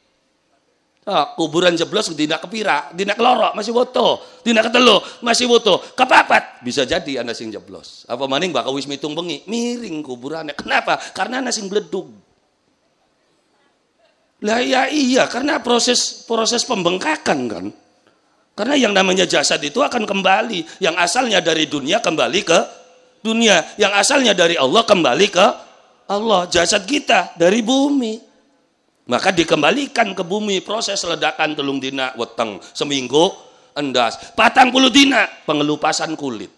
Kuburan jeblos dina kepira, dina keloro masih foto, dina ketelu masih foto, kepapat bisa jadi ana sing jeblos. Apa maning bakal wis mitung bengi miring kuburannya. Kenapa? Karena ana sing bledug. Lah ya iya karena proses pembengkakan kan. Karena yang namanya jasad itu akan kembali, yang asalnya dari dunia kembali ke dunia, yang asalnya dari Allah kembali ke Allah. Jasad kita dari bumi. Maka dikembalikan ke bumi, proses ledakan 3 dina weteng, seminggu endas, 40 dina pengelupasan kulit,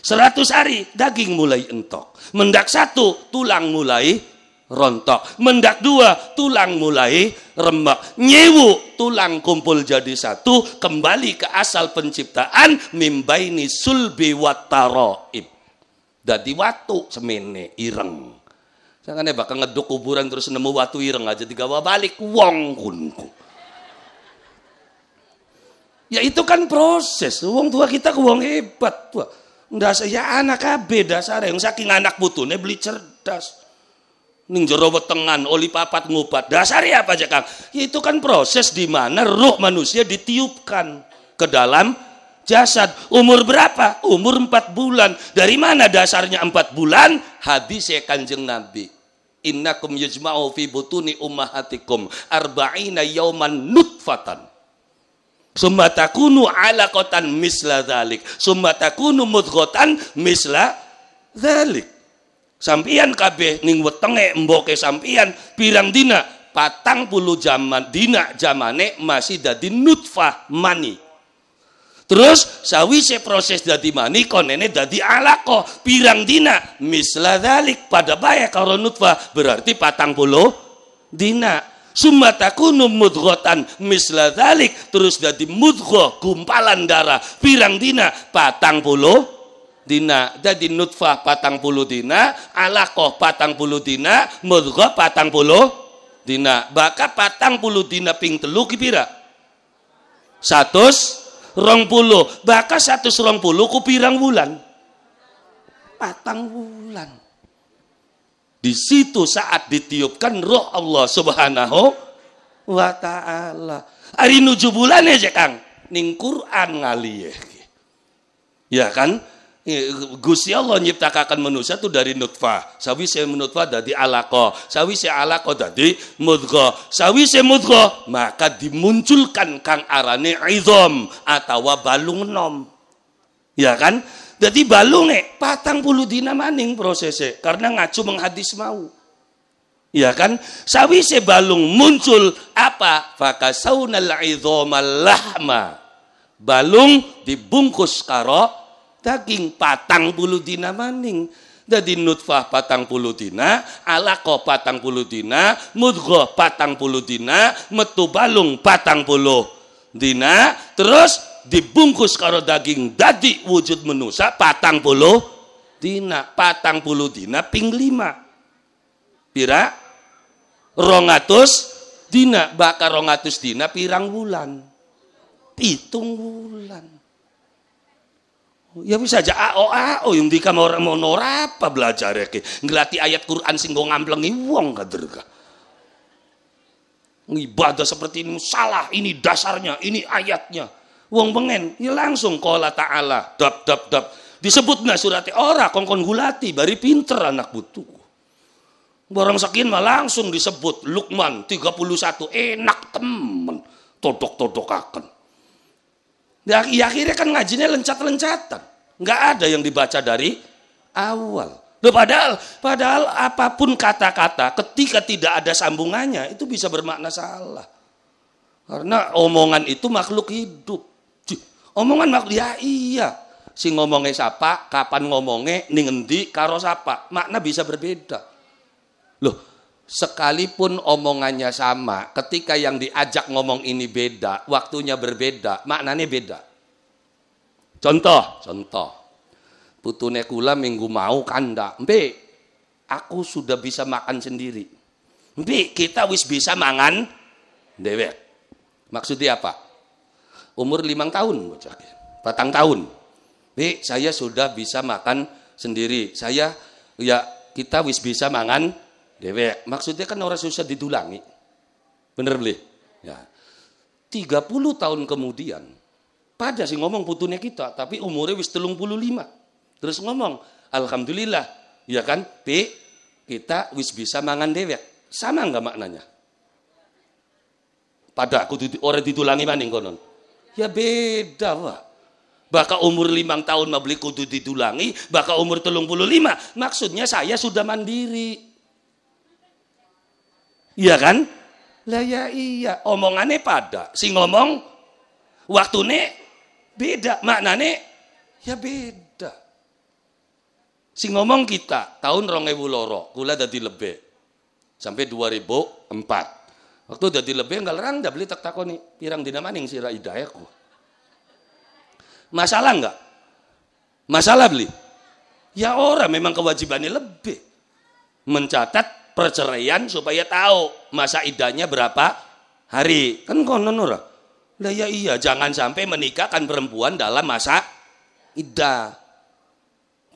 100 hari daging mulai entok, mendak 1 tulang mulai rontok, mendak 2 tulang mulai remek, nyewu tulang kumpul jadi 1, kembali ke asal penciptaan, mimbaini sulbi wat taraib. Dadi watu semene ireng. Jangan bakal ngeduk kuburan terus nemu watu ireng aja digawa balik wong kunku. Ya itu kan proses. Wong tua kita ke wong hebat tua. Ndak ya anak kabeh dasare yang saking anak putune beli cerdas. Ning jero wetengan oli papat ngupat. Dasare apa aja Kang? Ya itu kan proses di mana ruh manusia ditiupkan ke dalam jasad. Umur berapa? Umur 4 bulan. Dari mana dasarnya 4 bulan? Hadis Kanjeng Nabi. Innakum yajma'u fi butuni ummahatikum arba'ina yauman nutfatan. Summa takunu alaqatan misla dzalik. Summa takunu mudghatan misla dzalik. Sampian kabeh ning wetenge mboke sampian pirang dina 40 jaman dina jamane masih dadi nutfah mani. Terus sawise proses dadi mani konene dadi alaqah pirang dina misla dzalik pada bae karo nutfah berarti 40 dina. Summa takunu mudghatan misla dzalik terus dadi mudghah gumpalan darah pirang dina 40 dina dadi nutfah 40 dina alaqah 40 dina mudghah 40 dina baka 40 dina ping 3 ki pira 120 baka 120 ku pirang wulan 4 wulan. Di situ saat ditiupkan roh Allah Subhanahu wa ta'ala. Ari nuju bulan aja Kang, ning Quran ngalih. Ya kan? Gusti Allah nyiptakakan manusia itu dari nutfah. Sawise nutfah dadi alaqah, sawise alaqah dadi mudghah. Sawise mudghah maka dimunculkan kang arane izam atawa balung nom. Ya kan? Jadi balunge 40 dina maning prosesnya karena ngacu menghadis mau. Ya kan? Sawise balung muncul apa? Fakasaunal idzamal lahma. Balung dibungkus karo daging 40 dina maning. Jadi nutfah 40 dina, alaqah 40 dina, mudghah 40 dina, metu balung 40 dina, terus dibungkus karo daging dadi wujud manusia 40 dina 40 dina ping 5 pira 200 dina bakar 200 dina pirang wulan 7 wulan ya bisa aja AO yang dikam orang mau norapa belajar ke ngelati ayat Quran sing go ngamplengi wong kader ka ibadah seperti ini salah ini dasarnya ini ayatnya wong pengen, ya langsung qala ta'ala, dap. Disebutna surate ora kongkon gulati, bari pinter anak butuh. Barang sakin mah langsung disebut Luqman 31 enak temen, todok-todokaken. Ya akhirnya kan ngajinya lencatan. Enggak ada yang dibaca dari awal. Loh, padahal apapun kata-kata ketika tidak ada sambungannya itu bisa bermakna salah. Karena omongan itu makhluk hidup. Omongan makhluk ya iya. Si ngomongnya siapa, kapan ngomongnya, ning endi karo siapa, makna bisa berbeda. Loh, sekalipun omongannya sama, ketika yang diajak ngomong ini beda, waktunya berbeda, maknanya beda. Contoh. Putune kula minggu mau kanda, "Mbek, aku sudah bisa makan sendiri." "Mbek, kita wis bisa mangan dewek." Maksudnya apa? Umur 5 tahun, 4 tahun. Saya sudah bisa makan sendiri. Kita wis bisa mangan dewek. Maksudnya kan orang susah didulangi. Bener beli? Ya. 30 tahun kemudian, pada sih ngomong putune kita, tapi umurnya wis 35. Terus ngomong, alhamdulillah, ya kan? Kita wis bisa mangan dewek. Sama enggak maknanya? Pada aku orang ditulangi maning konon. Ya beda Pak. Baka umur 5 tahun mah beli kudu ditulangi, baka umur 35 maksudnya saya sudah mandiri. Iya kan? Lah ya iya, omongannya pada. Si ngomong waktune beda, maknane ya beda. Si ngomong kita tahun 2002, kula dadi lebih. Sampai 2004. Waktu dadi lebih enggak larang dah beli tak takoni pirang dina maning sira hidayahku. Masalah enggak? Masalah beli? Ya orang memang kewajibannya lebih. mencatat perceraian supaya tahu masa iddahnya berapa hari. Kan konon ora. Lah ya iya, jangan sampai menikahkan perempuan dalam masa iddah.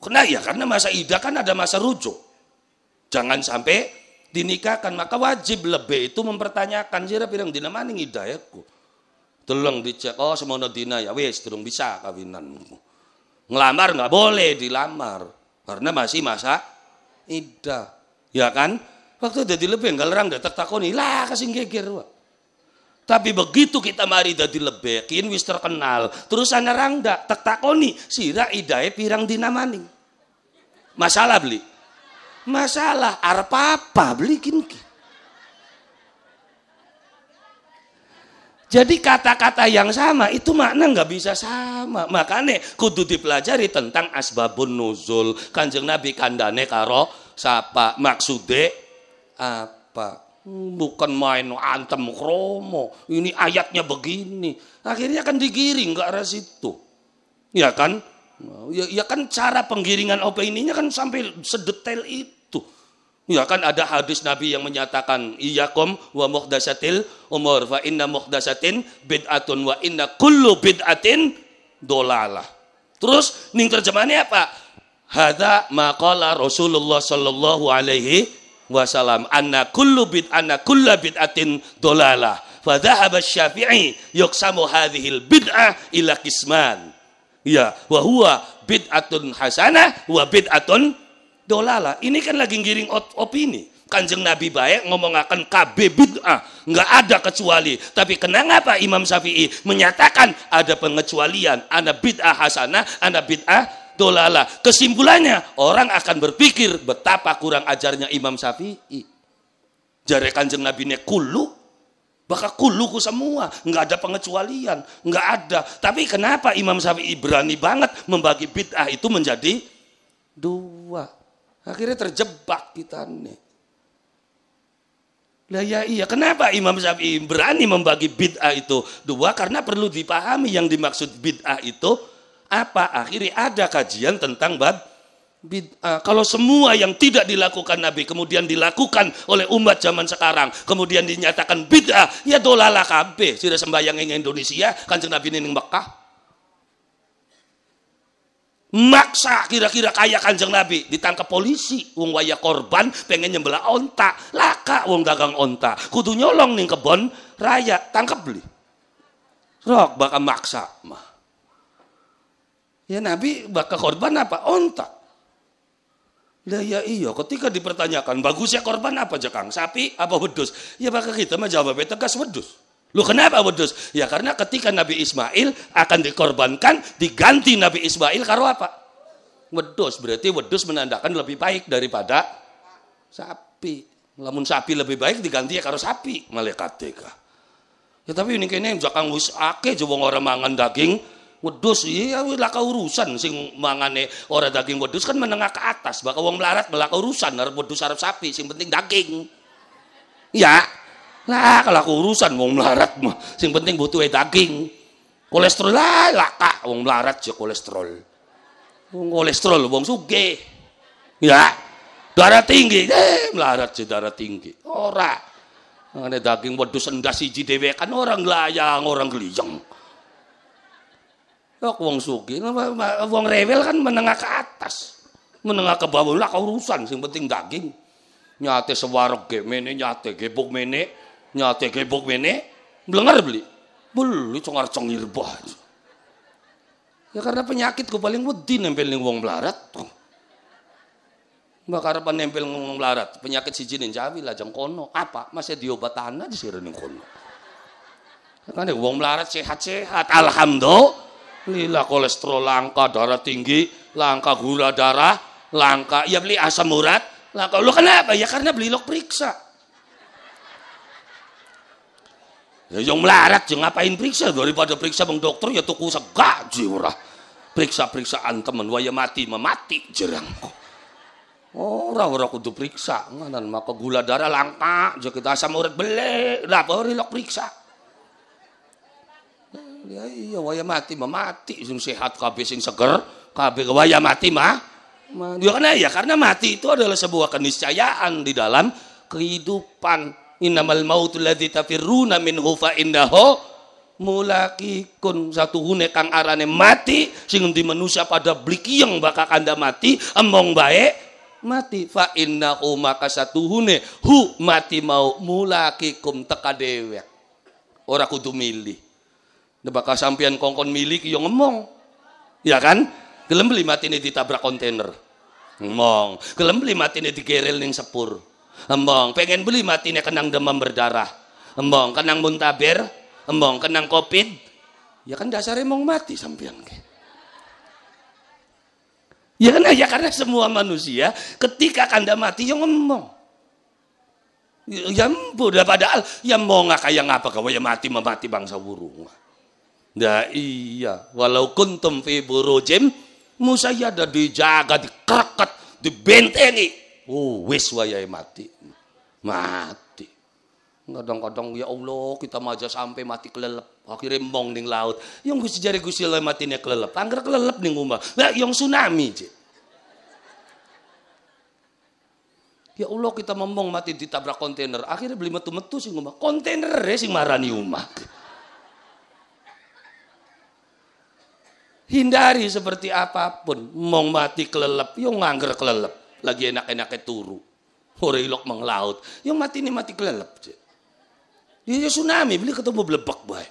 Karena masa iddah kan ada masa rujuk. Jangan sampai dinikahkan, maka wajib lebih itu mempertanyakan sira pirang dina maning idahku. Tolong dicek, oh semono dina ya wis durung bisa kawinan. Ngelamar nggak boleh dilamar karena masih masa iddah. Ya kan? Waktu dadi lebih enggak lerang dak takoni, lah kasing geger wae. Tapi begitu kita mari dadi lebih, kin wis terkenal, terus ana rangda tak takoni, sira idahe pirang dina maning. Masalah beli. Masalah arep apa beli kin. Jadi kata-kata yang sama itu makna nggak bisa sama. Makanya kudu dipelajari tentang asbabun nuzul. Kanjeng Nabi kandane karo sapa, maksude apa? Bukan main antem kromo. Ini ayatnya begini. Akhirnya kan digiring ke arah situ. Ya kan? Ya kan cara penggiringan opininya kan sampai sedetail itu. Ya kan ada hadis Nabi yang menyatakan iyyakum wa muhdatsatil umur fa inna muhdatsatin bid'atun wa inna kullu bid'atin dolalah. Terus ning terjemahannya apa? Hadza maqala Rasulullah sallallahu alaihi wasallam anna kullu bid'atin dolalah. Fa dhahaba Syafi'i yuqsamu hadhil bid'ah ila qisman. Ya, wa huwa bid'atun hasanah wa bid'atun dolala. Ini kan lagi ngiring opini. Kanjeng Nabi baik ngomongaken kabeh bid'ah, enggak ada kecuali. Tapi kenapa Imam Syafi'i menyatakan ada pengecualian, ada bid'ah hasanah, ada bid'ah dolala. Kesimpulannya orang akan berpikir betapa kurang ajarnya Imam Syafi'i. Jare Kanjeng Nabi ne kullu, bakal kuluku semua, enggak ada pengecualian, enggak ada. Tapi kenapa Imam Syafi'i berani banget membagi bid'ah itu menjadi dua? Akhirnya terjebak kita nih. Lah ya iya, kenapa Imam Syafi'i berani membagi bid'ah itu dua? Karena perlu dipahami yang dimaksud bid'ah itu apa. Akhirnya ada kajian tentang bab bid'ah. Kalau semua yang tidak dilakukan Nabi kemudian dilakukan oleh umat zaman sekarang, kemudian dinyatakan bid'ah, ya dolalah kabeh. Sira sembayang ing Indonesia, Kanjeng Nabi ning Mekah. Maksa kira-kira kayak Kanjeng Nabi ditangkap polisi, wong waya korban pengen nyembelah onta, laka wong dagang onta, kudu nyolong ning kebon raya, tangkap beli. Rok bakal maksa mah. Ya Nabi bakal korban apa? Onta. Lah ya iya, ketika dipertanyakan bagusnya korban apa Jakang? Sapi apa wedhus? Ya bakal kita mah jawabnya tegas wedhus. Lu kenapa wedhus? Ya karena ketika Nabi Ismail akan dikorbankan, diganti Nabi Ismail karo apa? Wedhus. Berarti wedhus menandakan lebih baik daripada sapi. Lamun sapi lebih baik diganti ya karo sapi, malaikat tega. Ya tapi ini kene Jakang wis akeh wong ora mangan daging wedhus, iya lah urusan sing mangane ora daging wedhus kan menengah ke atas, bakal wong melarat malah urusan arep wedhus arep sapi, sing penting daging. Ya. Lah kalau urusan wong melarat mah, sing penting butuh daging. Kolesterol lah kak wong melarat aja kolesterol. Wong kolesterol wong sugih. Ya. Darah tinggi, melarat aja darah tinggi. Ora. Ngene daging wedhus endas siji dhewe kan orang nglayang, orang gliyeng. Kok wong sugih, wong rewel kan menengah ke atas, menengah ke bawah lah urusan, sing penting daging. Nyate sewareg ge mene, nyate gebuk mene, nyate gebuk mene, blenger beli congar cengir bah. Ya karena penyakitku paling wedi nempel ning wong melarat. Mbak karepan nempel wong melarat, penyakit siji ning jawi lajeng kono. Apa? Masih diobatan aja sih ning kono. Kan wong melarat sehat-sehat, alhamdulillah. Lila kolesterol langka, darah tinggi, langka gula darah, langka ya beli asam urat, langka. Lu kenapa? Ya karena beli lok periksa. Ya yang melarat yang ngapain periksa daripada periksa bang dokter ya tuku segaji ora. Periksa-periksaan temen waya mati memati jerang. Ora kudu periksa, nganan maka gula darah langka, aja kita asam urat beli, lah baru lok periksa. Ya iya waya mati memati, sing sehat kabeh sing seger kabeh waya mati mah Karena mati itu adalah sebuah keniscayaan di dalam kehidupan. Innamal mautul ladzi tafirruna minhu fa innahu mulakikun. Satu hune kang arane mati sing endi manusia pada blikiyeng bakal kanda mati emong bae mati fa innahu maka satu hune hu mati mau mulakikum teka dewek. Ora kudu milih. Nek bakal sampean kongkon milih ki yo ngomong. Ya kan? Gelem beli matine ditabrak kontainer. Ngomong. Gelem beli matine digerel ning sepur. Ngomong. Pengen beli matine kenang demam berdarah. Ngomong. Kenang muntaber. Ngomong. Kenang covid. Ya kan dasarnya mau mati sampean ke. Ya kan? Ya karena semua manusia ketika kanda mati yo ngomong. Ya ampun, padahal ya mau nggak kayak ngapa kau ya mati bangsa burung. Nah iya, walau kuntum fi burujim musayyada dijaga, dikerekat, dibentengi. Wis wayahe mati. Mati. Kadang-kadang ya Allah kita maja sampai mati kelelep. Akhirnya mong ning laut. Yang Gusti jare Gusti Allah matine kelelep. Angger kelelep ning omah. Lah yang tsunami, Cik. Ya Allah kita memong mati ditabrak kontainer. Akhirnya beli metu-metu sing omah. Kontainer sing marani omah. Hindari seperti apapun. Mong mati kelelep, yang ngangger kelelep. Lagi enak-enaknya turu. Ora ilok menglaut. Yang mati ini mati kelelep. Ya tsunami, beli ketemu blebek bae.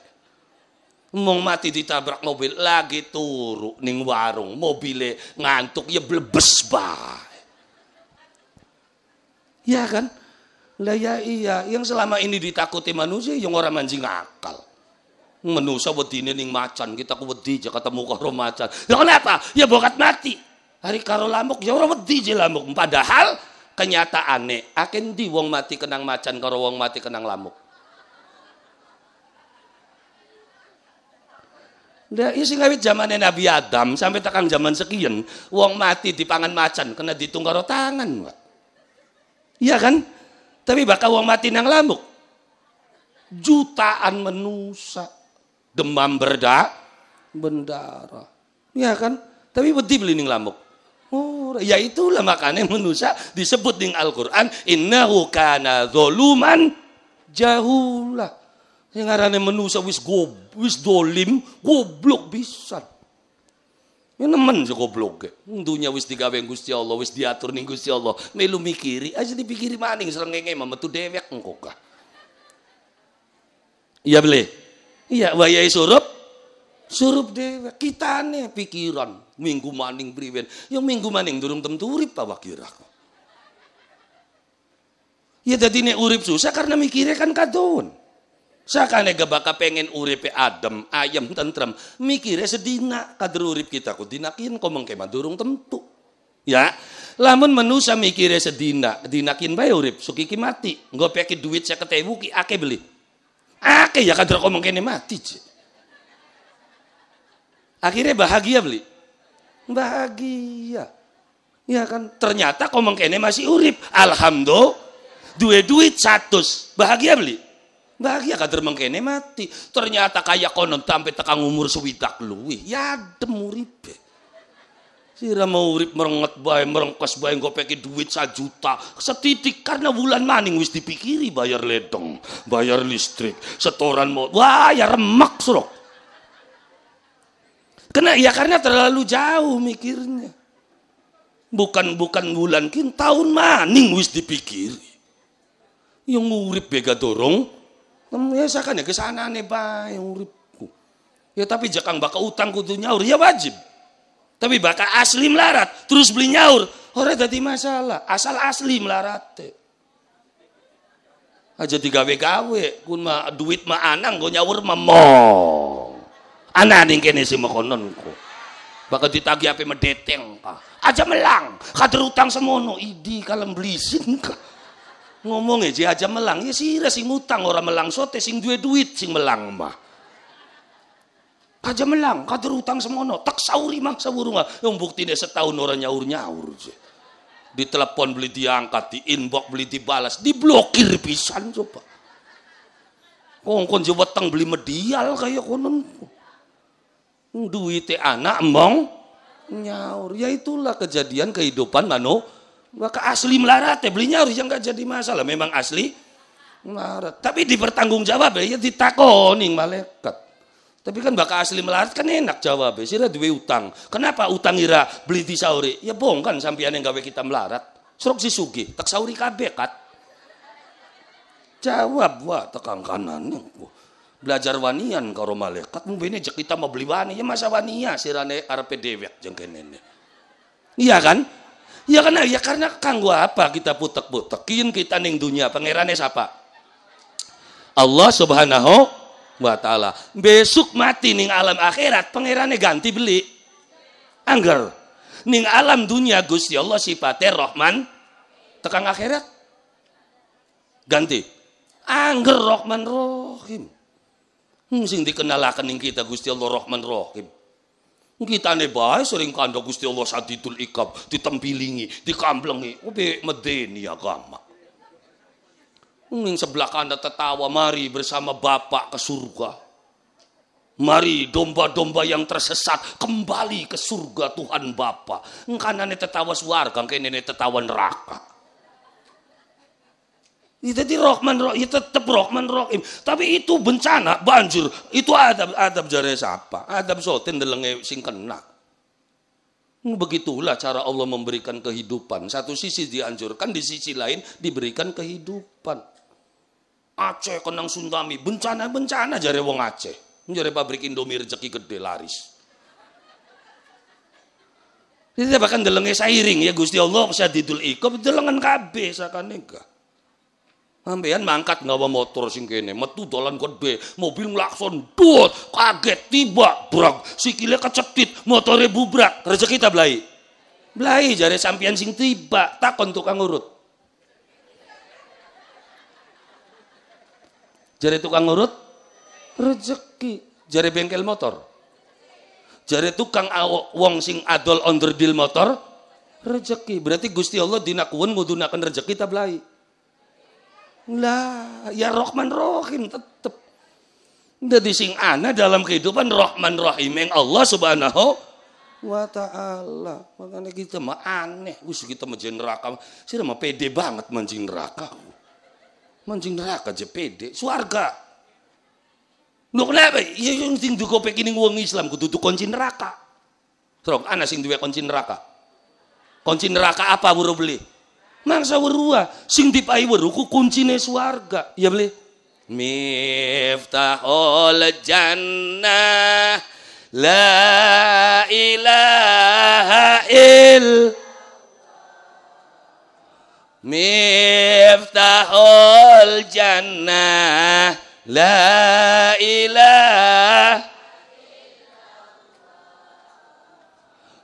Mong mati ditabrak mobil, lagi turu ning warung. Mobilnya ngantuk, ya blebes bae. Ya kan? Lah ya iya, yang selama ini ditakuti manusia, yang orang mancing akal. Menusa wedine ning macan, kita ku wedi aja ketemu karo macan. Ya kenapa? Ya bokat mati. Hari karo lamuk ya ora wedi je lamuk. Padahal kenyataane aken di wong mati kenang macan karo wong mati kenang lamuk. Lah isi ngawit zamane Nabi Adam sampai tekan zaman sekian, wong mati dipangan macan kena ditung karo tangan, Pak. Iya kan? Tapi bakal wong mati nang lamuk. Jutaan manusia demam berdarah. Ya kan? Tapi wedi beli ning lamuk. Oh, ya itulah makanya manusia disebut ning Al-Qur'an innahu kana zaluman jahula. Sing ngarane manusia wis dolim, goblok pisan. Ya nemen sih goblok ge. Dunya wis digawe Gusti Allah, wis diatur ning Gusti Allah. Melu mikiri, aja dipikiri maning srengenge metu dewek engko ka. Iya beli. Iya wayai surup dewek kitane pikiran minggu maning priwen. Yang minggu maning durung tentu urip apa kira. Ya dadi nek urip susah karena mikirnya kan kadon. Sakane gak bakal pengen uripe adem, ayam tentrem, mikirnya sedina kader urip kita ku dinakin kok mengke durung tentu. Ya, lamun manusia mikirnya sedina, dinakin bae urip, sukiki mati, nggo peke duit 50.000 ki akeh beli. Akeh ya kader kok mengkene mati. Akhirnya bahagia beli. Bahagia. Ya kan, ternyata kok mengkene masih urip. Alhamdulillah, duit 100, bahagia beli. Bahagia kader mengkene mati. Ternyata kayak konon sampai tekang umur 60 luwih. Ya adem uripe. Sira mau urip merenget bae, merengkes bae nggo peke duit 1 juta. Setitik karena bulan maning wis dipikiri bayar ledeng, bayar listrik, setoran mau. Wah, ya remek surok. Karena terlalu jauh mikirnya. Bukan bulan kin tahun maning wis dipikiri. Yang urip bega dorong. Ya sakane kesanane bae uripku. Ya tapi jakang baka utang kudu nyaur ya wajib. Tapi baka asli melarat terus beli nyaur ora dadi masalah, asal asli melarate. Aja digawe-gawe, kun mah duit mah anang go nyaur memong. Ana ning kene si mekonon ku. Baka ditagih ape medeteng ka. Aja melang, kader utang semono idi kalem blisin ka. Ngomong aja melang ya sira sing utang orang melang sote sing duwe duit sing melang mah aja melang kader utang semono tak sauri mak sawurung yang buktine setahun orang nyaur ditelepon beli diangkat di inbox beli dibalas diblokir pisan coba kongkon je weteng beli medial kayak konon duite anak emong nyaur. Ya itulah kejadian kehidupan maka asli melarat ya beli nyaur yang nggak jadi masalah. Memang asli melarat. Tapi dipertanggung jawab ya ditakoni malaikat. Tapi kan bakal asli melarat kan enak jawab. Sira duwe utang. Kenapa utang ira beli di sauri? Ya bohong kan sampeyan yang gawe kita melarat. Serok si sugih tak sauri kabeh kat. Jawab wah tekan kanan. Belajar wanian karo malaikat mungkin jek kita mau beli wani ya masa wania sirane arepe dewek jeung kenene. Iya kan? Iya kan ya karena kanggo apa kita putek-putekin kita ning dunia pangerane siapa? Allah Subhanahu wa taala. Besok mati ning alam akhirat pangerane ganti beli. Angger ning alam dunia Gusti Allah sifatnya Rahman tekan akhirat ganti. Angger Rahman Rahim. Sing dikenalaken ning kita Gusti Allah Rahman Rahim. Kita ne bae sering kandha Gusti Allah Sadidul Iqab, ditempilingi, dikamplengi, obe medeni agama. Ning sebelah kanan tertawa, mari bersama Bapak ke surga. Mari domba-domba yang tersesat kembali ke surga Tuhan Bapa. Kanane tertawa swarga, kene tertawa neraka. Jadi Rahman Rahim, ya tetap Rahman Rahim. Tapi itu bencana, banjir. Itu adab jare siapa? Adab soten delenge sing kena. Begitulah cara Allah memberikan kehidupan. Satu sisi dianjurkan, di sisi lain diberikan kehidupan. Aceh kenang tsunami, bencana jare wong Aceh. Jare pabrik Indomie rezeki gede laris. Jadi bahkan delenge sairing ya Gusti Allah Sadidul Iqab delengan kabeh sakane enggak. Sampeyan mangkat nggawa motor sing kene, metu dolan gede, mobil nglakson, dut, kaget tiba, brak, sikile kecetit, motore bubrak, rezeki ta blai. Blai jare sampeyan sing tiba, takon tukang urut. Jare tukang urut rezeki, jare bengkel motor. Jare tukang wong sing adol onderdil motor rezeki. Berarti Gusti Allah dina kuwen ngudunaken rezeki ta blai. Lah, ya Rahman Rahim tetep. Jadi sing ana dalam kehidupan Rahman Rahim yang Allah Subhanahu wa taala. Makanya kita mah aneh, wis kita menjing neraka. Sira mah pede banget menjing neraka. Menjing neraka aja pede, swarga. Lho kenapa? Ya yang sing duwe pekining wong Islam kudu kunci neraka. Terus ana sing duwe kunci neraka. Kunci neraka apa buru beli? Mangsa werua sing dipai weru ku kuncine swarga ya beli miftahul jannah la ilaha miftahul jannah la ilaha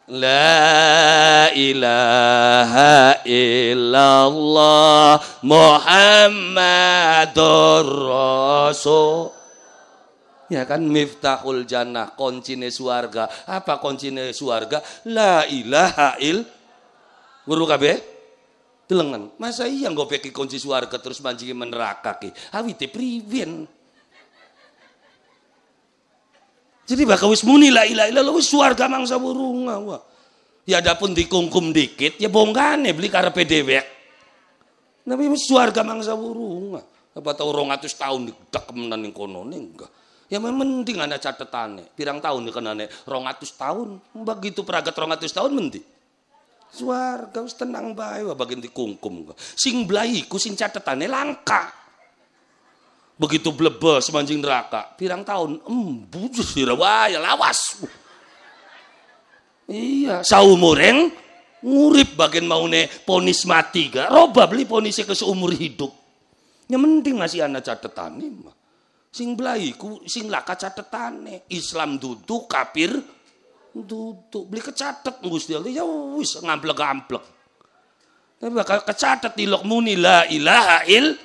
La ilaha illallah Muhammadur Rasul. Ya kan miftahul jannah, kuncine swarga. Apa kuncine swarga? La ilaha il. Guru kabeh? Delengen. Masa iya nggo peki kunci swarga terus manjingi neraka ki. Awite priwen. Jadi bakal wis muni la ilaha illallah wis swarga mangsa burunga wah. Ya adapun dikungkum dikit ya bongkane beli karepe dhewek. Tapi wis swarga mangsa burunga. Apa tau 200 tahun dikemenan ning kono enggak. Ya mending ana catetane. Pirang tahun dikenane 200 tahun. Begitu peragat 200 tahun mending. Swarga wis tenang bae wah bagian dikungkum. Sing blaiku sing catetane langka. Begitu blebes manjing neraka, pirang tahun, bujus dirawaya lawas. Iya, saumureng ngurip bagian maune ponis mati gak, roba beli ponisnya ke seumur hidup. Ya mending masih ana catetane mah. Sing blaiku sing laka catetane, Islam duduk, kafir duduk, beli kecatet Gusti Allah ya wis ngamplek-amplek. Tapi bakal kecatet ilok muni la ilaha il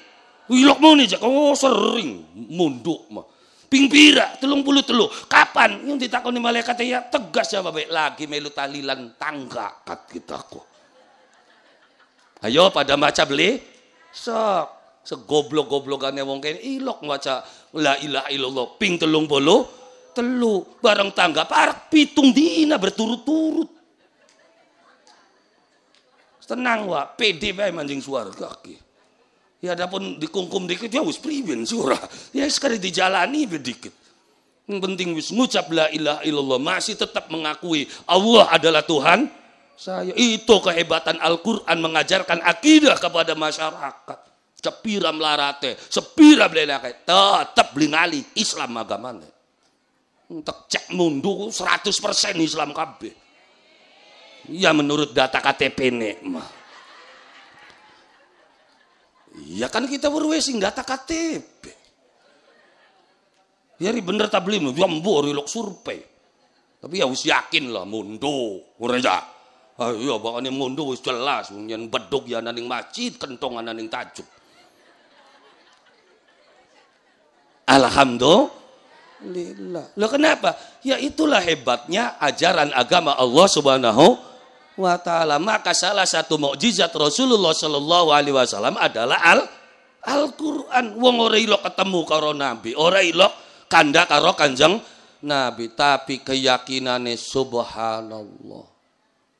Wilok mau nih, oh sering munduk mah. Ping pira, 33. Kapan? Yang ditakoni malaikat ya tegas ya bapak. Lagi melu talilan tangga kat kitaku. Ayo pada maca beli. Sok. Segoblok-goblokannya wong kene ilok maca la ilaha illallah. Ping 33. Bareng tangga parak pitung dina berturut-turut. Tenang wa, pede bae manjing swarga ki. Ya adapun dikungkum dikit ya wis priben surah. Ya sekali dijalani dikit. Yang penting wis ngucap la ilaha illallah, masih tetap mengakui Allah adalah Tuhan saya. Itu kehebatan Al-Qur'an mengajarkan akidah kepada masyarakat. Cepira melarate, sepira belenake, tetap blingali Islam agamane. Entek cek mundu 100% Islam kabeh. Ya menurut data KTP nek mah. Ya kan kita berwesing data KTP. Ya bener tak beli ya mbok rilok survei. Tapi ya wis yakin lah mundu. Ora ya. Ayo bakane mundu wis jelas yen bedug ya naning masjid, kentongan naning tajuk. Alhamdulillah. Loh kenapa? Ya itulah hebatnya ajaran agama Allah Subhanahu wa ta'ala. Maka salah satu mukjizat Rasulullah sallallahu alaihi wasallam adalah Al-Qur'an. Wong ora ilok ketemu karo nabi, ora ilok kanda karo Kanjeng Nabi, tapi keyakinane subhanallah.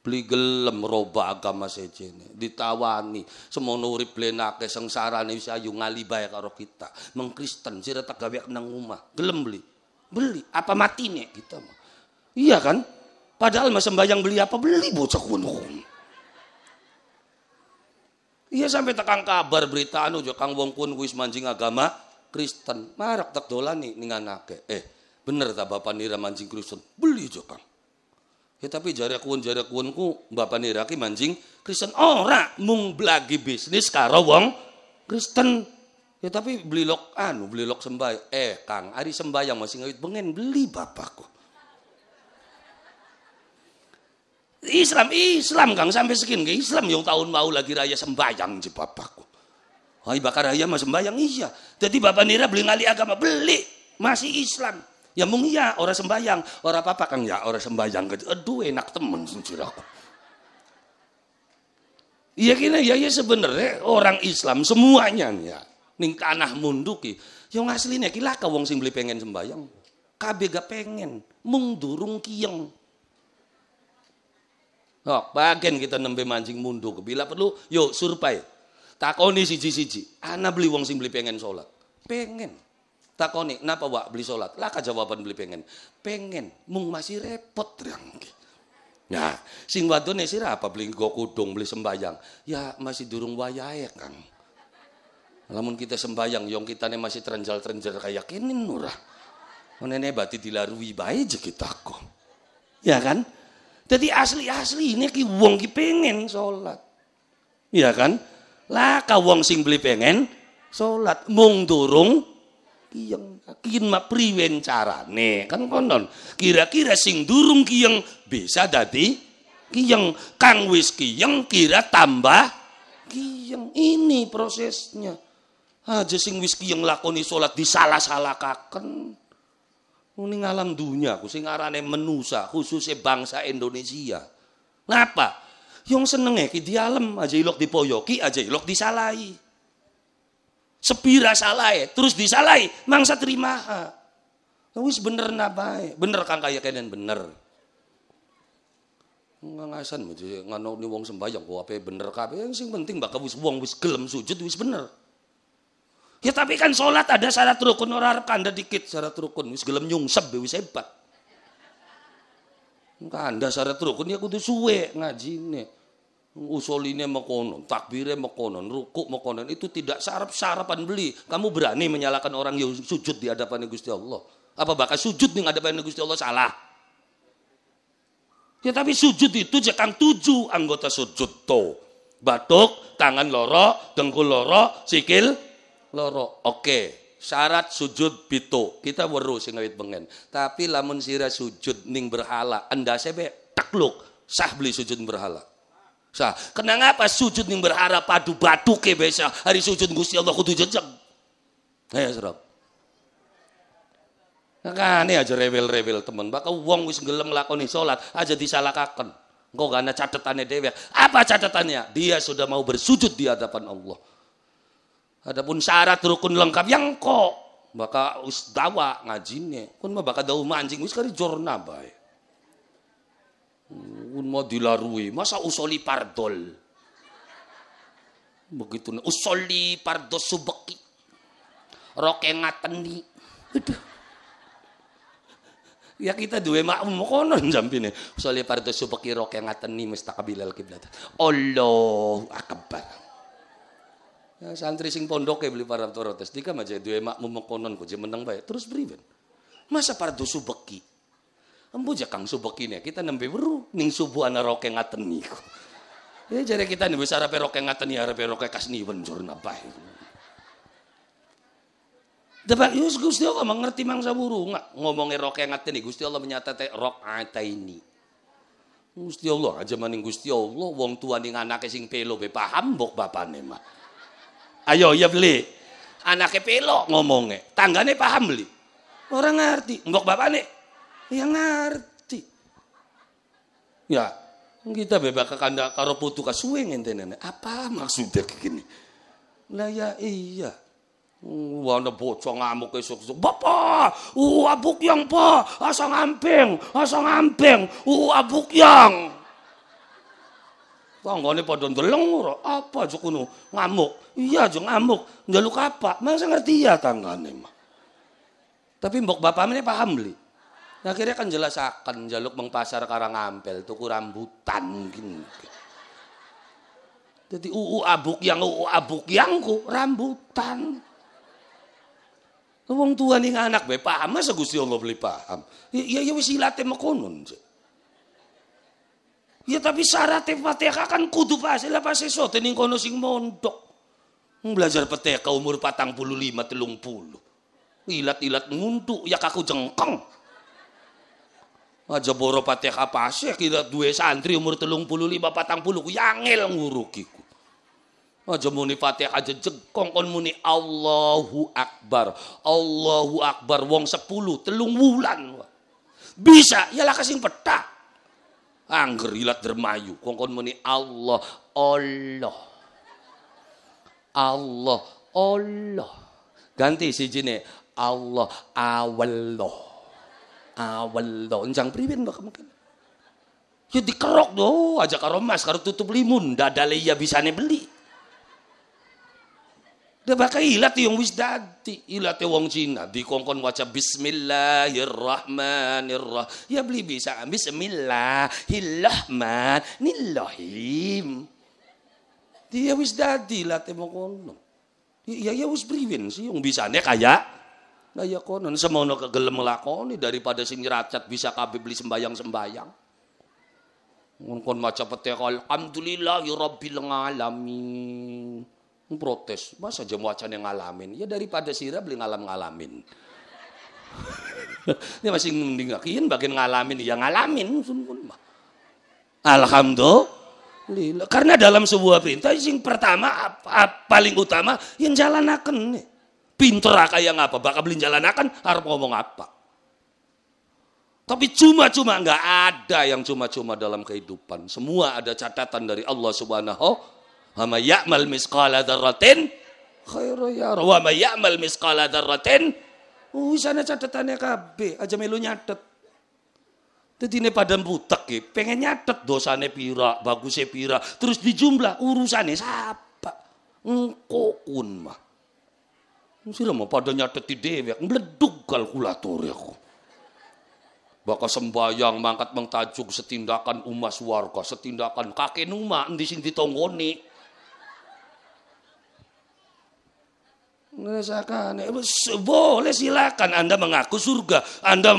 Beli gelem roba agama sejene, ditawani semono urip lenake sengsarane wis ayu ngali bae karo kita. Mengkristen sira tak gawe nang omah, gelem beli. Beli apa matine kita mah. Iya kan? Padahal mah sembayang beli apa beli bocah kuno. Iya sampai tekan kabar berita anu jo kang wong kun wis manjing agama Kristen. Marak tak dolani ning anake. Bener ta bapak nira manjing Kristen? Beli jo kang. Ya tapi jare kuwunku bapak nira ki manjing Kristen ora mung lagi bisnis karo wong Kristen. Ya tapi beli lok sembayang. Kang, ari sembayang masih ngawit bengen beli bapakku. Islam Kang sampai segini Islam yang tahun mau lagi raya sembayang je bapakku. Hai bakar raya mah sembayang iya. Jadi bapak nira beli ngali agama beli masih Islam. Ya mung iya ora sembayang, ora apa-apa Kang ya ora sembayang. Aduh enak temen sujiraku. Iya kene ya sebenarnya orang Islam semuanya ya ning tanah munduki. Yang asline ki laka wong sing beli pengen sembayang. Kabeh gak pengen, mung durung kiyeng. Bagian kita nembe mancing mundu bila perlu yuk survei takoni siji-siji ana beli wong sing beli pengen sholat pengen takoni napa wak beli sholat laka jawaban beli pengen mung masih repot yang nah sing wadone sira apa beli go kudung beli sembayang ya masih durung wayahe Kang lamun kita sembayang yang kitane masih terenjal-terenjal kayak kene nurah menene bati dilarui bae je kita kok ya kan. Jadi asli ini ki wong ki pengen sholat, iya kan? Lah ka wong sing beli pengen sholat, mung durung kiyeng. Kin mak priwen carane kan konon. Kira-kira sing durung kiyeng bisa dadi kiyeng. Kang wis kiyeng kira tambah kiyeng. Ini prosesnya. Aja sing wis kiyeng lakoni sholat disalah-salahkaken. Ning alam dunia ku sing arane menusa khususnya bangsa Indonesia. Napa? Yang senenge ki di alam aja ilok dipoyoki aja ilok disalahi. Sepira salahe terus disalahi mangsa terima. Wis bener nabae. Bener Kang kaya kenen bener. Ngangasan mesti nganoni wong sembayang kok ape bener kabeh sing penting bakal wis wong wis gelem sujud wis bener. Ya tapi kan sholat ada syarat rukun ora arep kanda dikit syarat rukun wis gelem nyungsep wis hebat. Kanda syarat rukun ya kudu suwe ngajine. Usoline mekonon, takbire mekonon, rukuk mekonon itu tidak sarapan beli. Kamu berani menyalahkan orang yang sujud di hadapan Gusti Allah? Apa bakal sujud ning hadapan Gusti Allah salah? Ya tapi sujud itu jekang 7 anggota sujud to. Batuk, tangan loro, dengkul loro, sikil loro. Oke, syarat sujud pitu. Kita weruh sing ngawit bengen. Tapi lamun sira sujud ning berhala, endase be takluk, sah beli sujud berhala. Sah. Kenapa apa sujud ning berhala padu batuke besa hari sujud Gusti Allah kudu jejeg. Ayo serap. Makane aja rewel-rewel temen. Bakal wong wis gelem nglakoni salat aja disalahkaken. Engko gak ana catetane dhewe. Apa catatannya? Dia sudah mau bersujud di hadapan Allah. Adapun syarat rukun lengkap yang kok bakal us dawa ngajine kun mah bakal dawa mancing wis kari jorna bae kun mau dilarui masa usoli pardol Begitu usolli fardhu subki. Roke ngateni. Aduh. Ya kita duwe makmum konon jampine. Usolli fardhu subki roke ngateni mustaqbilal kiblat. Allahu akbar. Ya, santri sing pondoke beli para torotes dika aja duwe makmum konon kok meneng bae. Terus priben? Masa fardhu subki? Empu jakang subekine kita nembe weru ning subuh ana roke ngateni. Ya jare kita nih wis arepe roke ngateni arepe roke kasniwen jurna bae. Dapat yus Gusti Allah mengerti mangsa wuru nggak ngomongin roke ngateni Gusti Allah menyatate rakaataini. Gusti Allah aja maning Gusti Allah wong tua ning anake sing pelo be paham mbok bapane mah. Ayo ya beli. Anake pelo ngomongnya, tanggane paham beli. Orang ngerti, mbok bapane ya ngerti. Ya, kita bebas kanda karo putu kasuwe ngentene. Apa maksudnya gini? Lah ya iya. Wana bocah ngamuk esuk-esuk. Bapak, abuk yang pak, asang ampeng, abuk yang. Tanggane padha ndeleng ora? Apa aja kuno ngamuk. Iya aja ngamuk. Njaluk apa? Masa ngerti ya tanggane mah. Tapi mbok bapakne paham beli. Akhirnya kan jelasaken njaluk meng pasar Karangampel tuku rambutan gini. Jadi abuk yangku rambutan. Wong tua ning anak bae paham masa Gusti Allah beli paham. Ya wis ilate mekonon. Ya tapi syaratnya Fatihah kan kudu pas sote ning kono sing mondok. Belajar Fatihah umur 45 30. Ilat-ilat nguntuk ya kaku jengkeng. Aja boro Fatihah pasih kira duwe santri umur 35 40 ku yangel ngurukiku. Aja muni Fatihah aja jengkong kon muni Allahu Akbar. Allahu Akbar wong 10 telung wulan. Bisa ya lah kasing petak. Angger ilat dermayu kon muni Allah. Ganti sijine Allah awallah. Enjang priwen bak mungkin. Ya dikerok do aja karo mas karo tutup limun dadale ya bisane beli. Da bakal ilat yung wis dadi ilate wong Cina dikongkon waca bismillahirrahmanirrahim ya beli bisa bismillahirrahmanirrahim dia wis dadi ilate mo kono ya wis priwen sih yung bisane kaya konon semono kegelem lakoni daripada sing nyeracat bisa kabeh beli sembayang kon maca Fatihah alhamdulillahi rabbil alamin protes masa jam wacane ngalamin ya daripada sira beli ngalamin ini masih mendingakin bagian ngalamin ya ngalamin alhamdulillah karena dalam sebuah perintah sing pertama paling utama yang jalanaken pinter kaya ngapa bakal beli jalanaken harap ngomong apa tapi cuma-cuma nggak ada yang cuma-cuma dalam kehidupan semua ada catatan dari Allah Subhanahu wa may ya'mal misqala dzarratin khairan yara wa may ya'mal misqala dzarratin sana catatane kabeh aja melu nyatet. Dadine padha butek ki pengen nyatet dosane pira baguse pira terus dijumlah urusane sapa engko kun mah sira mau padha nyatet dhewe mbledug kalkulator aku bakal sembayang mangkat mengtajuk setindakan umas warga setindakan kakek numa endi sing ditonggoni ngerasakan boleh silakan Anda mengaku surga Anda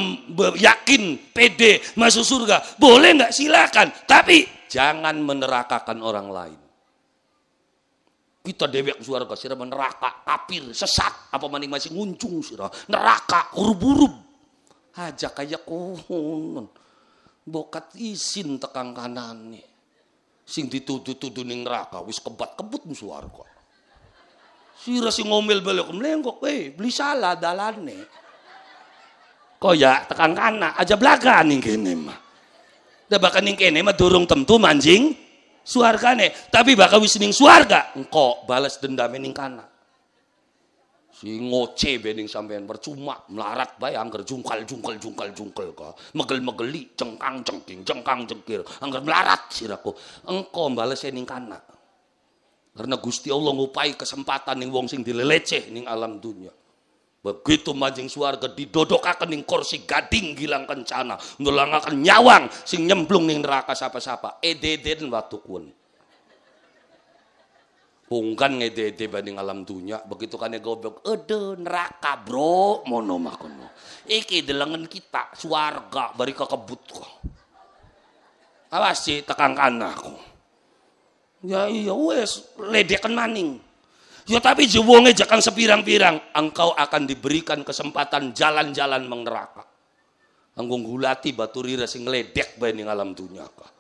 yakin pede masuk surga boleh nggak silakan tapi jangan menerakakan orang lain kita dewek surga sira neraka kafir sesat apa maning masih nguncung sira neraka hurub-hurub aja kayak konon bokat isin tekang kanane sing dituduh-tuduh ning neraka wis kebat-kebut muswarga sira sing ngomel balik mlenggok beli salah dalane koyak tekan kana aja blaga ning kene mah da bakal ning kene mah durung tentu manjing suargane tapi bakal wis ning suarga engko balas dendam ning kana si ngoce bening sampean percuma melarat bae angger jungkal ka megel-megeli cengkang-cengking cengkang-cengkir angger melarat siraku engko bales ning kana Karena Gusti Allah ngupai kesempatan ning wong sing dileleceh ning alam dunia. Begitu manjing swarga didodokaken ning kursi gading gilang kencana, ngelangaken nyawang sing nyemplung ning neraka sapa-sapa. Ededen watukun. Pungkan ngedede banding alam dunia, begitu kane goblok, neraka bro, mono makono. Iki delengen kita, swarga bari kekebut kok. Awas sih tekang kanakku. Ya iya wes, ledekan maning. Ya tapi jewonge jangan sepirang-pirang, engkau akan diberikan kesempatan jalan-jalan meng neraka. Anggung gulati baturira sing ledek banding alam dunia kok.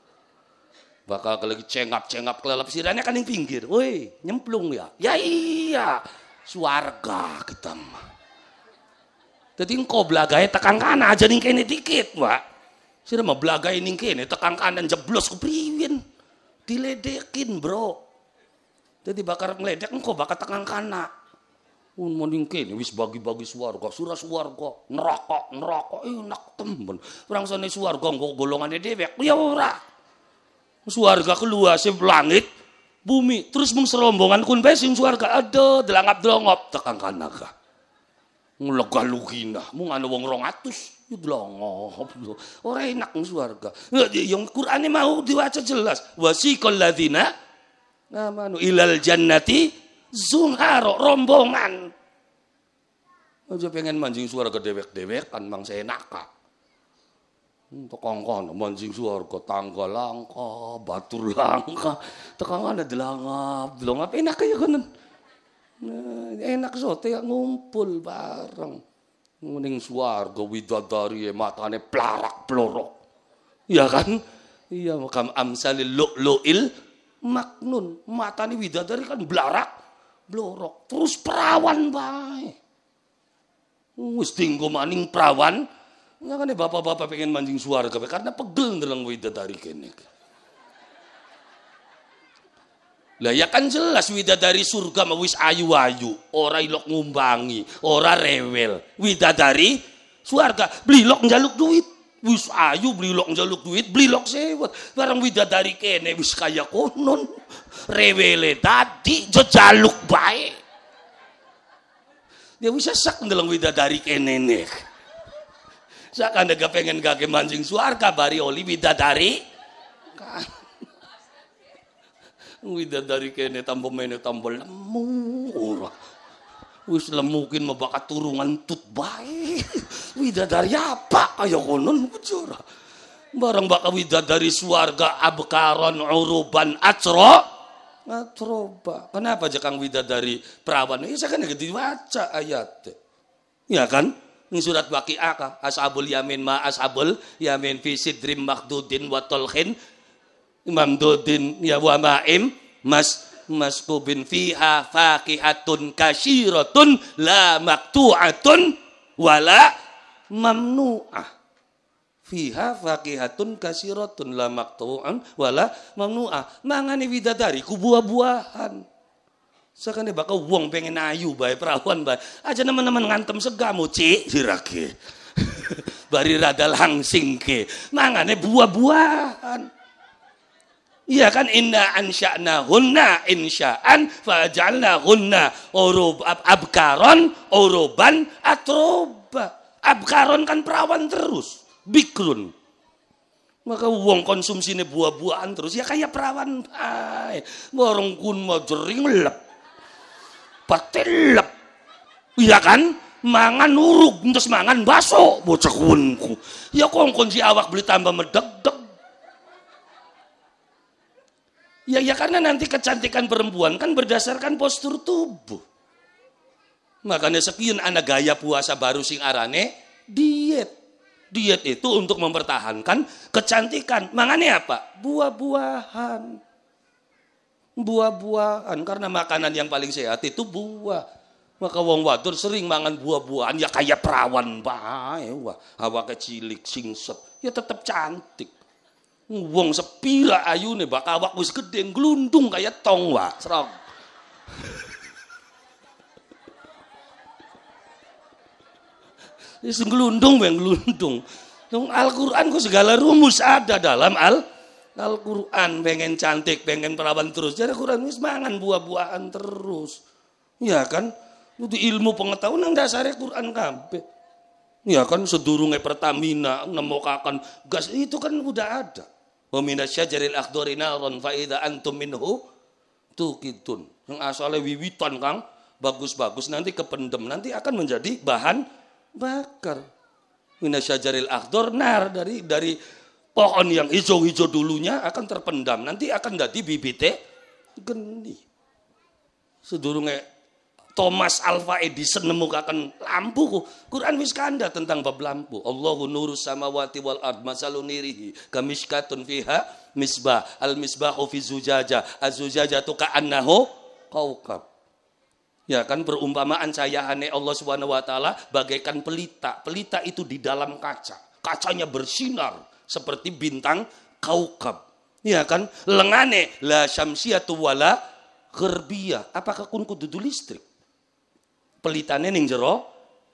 Bakal lagi cengap-cengap kelelep sirane kan yang pinggir. Woi, nyemplung ya. Ya iya. Swarga kita mah. Dadi engko blagae tekan kanan aja ning kene dikit, Pak. Sira mah blagae ning kene tekan kanan jeblos kepriwen. Diledekin, Bro. Dadi bakar ngledek engko bakal tekan kanan. Mun ning kene wis bagi-bagi swarga, surah swarga, neraka enak temen. Urang sone swarga engko golongane dhewek. Ya ora. Swarga keluas langit bumi terus mung serombongan kun bae sing swarga ada delangap-delongop tekan kanaka nglegalugina mung ana wong 200 yo delongop ora enak mung swarga yang Qur'ane mau diwaca jelas wasiqal ladzina amanu ilal jannati zumhara rombongan aja pengen manjing swarga dewek-dewek kan mang seenaka. Tekangkan manjing swarga tangga langka, batur langka, tekangkan delangap enak kaya konon. Nah, enak sote ngumpul bareng. Ning swarga widadari matane plarak plorok. Iya kan? Iya makam amsalil lu'lu'il maknun. Matane widadari kan blarak blorok. Terus perawan bae. Wis dinggo maning perawan. Ya kan bapak-bapak pengen manjing swarga karena pegel ndeleng widadari kene. Lah ya kan jelas widadari surga mah wis ayu-ayu, ora ilok ngumbangi, ora rewel. Widadari swarga blilok njaluk duit. Wis ayu blilok njaluk duit, blilok sewet. Barang widadari kene wis kaya konon. Rewele tadi jejaluk bae. Dia wis sesak ndeleng widadari kene nek. Sakan daga pengen gage manjing swarga bari oli widadari kan widadari kene tambah mene tambah lemu ora wis lemukin mah bakat turungan tut bae widadari apa kaya konon ora barang bakal widadari swarga abkaron uruban atroba kenapa jakang widadari perawan ya sakan diwaca ayat ya kan ini surat Waqi'ah ashabul yamin ma ashabul yamin fi sidrim makdudin wa talhin mamdudin ya wa ma'im maskubin fiha faqihatun kasyiratun la maqtu'atun wala mamnu'ah fiha faqihatun kasyiratun la maqtu'an wala mamnu'ah mangane widadari ku buah-buahan. Sakane bakal wong pengen ayu bae perawan bae. Aja nemen-nemen ngantem segamu cik sirake. Bari rada langsing ke. Mangane buah-buahan. Iya kan inna ansya'nahunna insya'an faja'alnahunna abkaron uruban atroba. Abkaron kan perawan terus. Bikrun. Maka wong konsumsine buah-buahan terus ya kayak perawan bae. Borong kun mau jering lep. Patelep. Iya kan? Mangan urug terus mangan baso bocah kunku. Ya kongkon si awak beli tambah medeg-deg. Ya karena nanti kecantikan perempuan kan berdasarkan postur tubuh. Makanya sekian anak gaya puasa baru sing arane diet. Diet itu untuk mempertahankan kecantikan. Mangane apa? Buah-buahan. Buah-buahan karena makanan yang paling sehat itu buah. Maka wong wadon sering mangan buah-buahan ya kayak perawan bae wah. Awake cilik singset ya tetap cantik. Wong sepira ayune bak awak wis gedhe glundung kayak tong wah. Serong. Wis glundung. Nang Al-Qur'an ku segala rumus ada dalam Al-Quran pengen cantik, pengen perawan terus. Jadi Quran wis mangan buah-buahan terus. Ya kan? Itu ilmu pengetahuan yang dasarnya Quran kabeh. Ya kan sedurunge Pertamina nemokaken gas itu kan udah ada. Wa minasyajaril akhdari naron fa idza antum minhu tuqitun. Yang asalnya wiwitan Kang, bagus-bagus nanti kependem, nanti akan menjadi bahan bakar. Minasyajaril akhdar nar dari pohon yang hijau-hijau dulunya akan terpendam, nanti akan jadi bibite geni. Sedurunge Thomas Alva Edison nemukaken lampu, Quran wis kanda tentang bab lampu. Allahu nurus samawati wal ard masalun nirihi kamishkatun fiha misbah al misbahu fi zujaja az-zujajatu ka'annahu kaukab. Ya kan perumpamaan cahayane Allah Subhanahu wa taala bagaikan pelita. Pelita itu di dalam kaca. Kacanya bersinar seperti bintang kaukab. Ya kan? Lengane la syamsiyatu wala gharbiyah. Apakah kun kudu listrik? Pelitane ning jero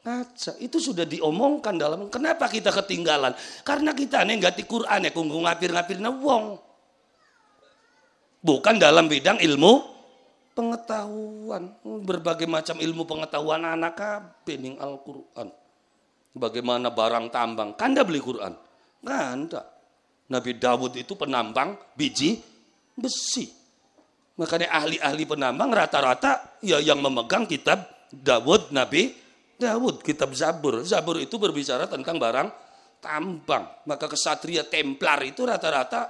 kaca. Itu sudah diomongkan dalam. Kenapa kita ketinggalan? Karena kita nggak Quran ya kunggu ngapir-ngapirna wong. Bukan dalam bidang ilmu pengetahuan. Berbagai macam ilmu pengetahuan anak kabeh ning Al-Qur'an. Bagaimana barang tambang? Kanda beli Quran? Kanda. Nabi Dawud itu penambang biji besi. Makanya ahli-ahli penambang rata-rata ya yang memegang kitab Dawud, Nabi Dawud, kitab Zabur. Zabur itu berbicara tentang barang tambang. Maka kesatria Templar itu rata-rata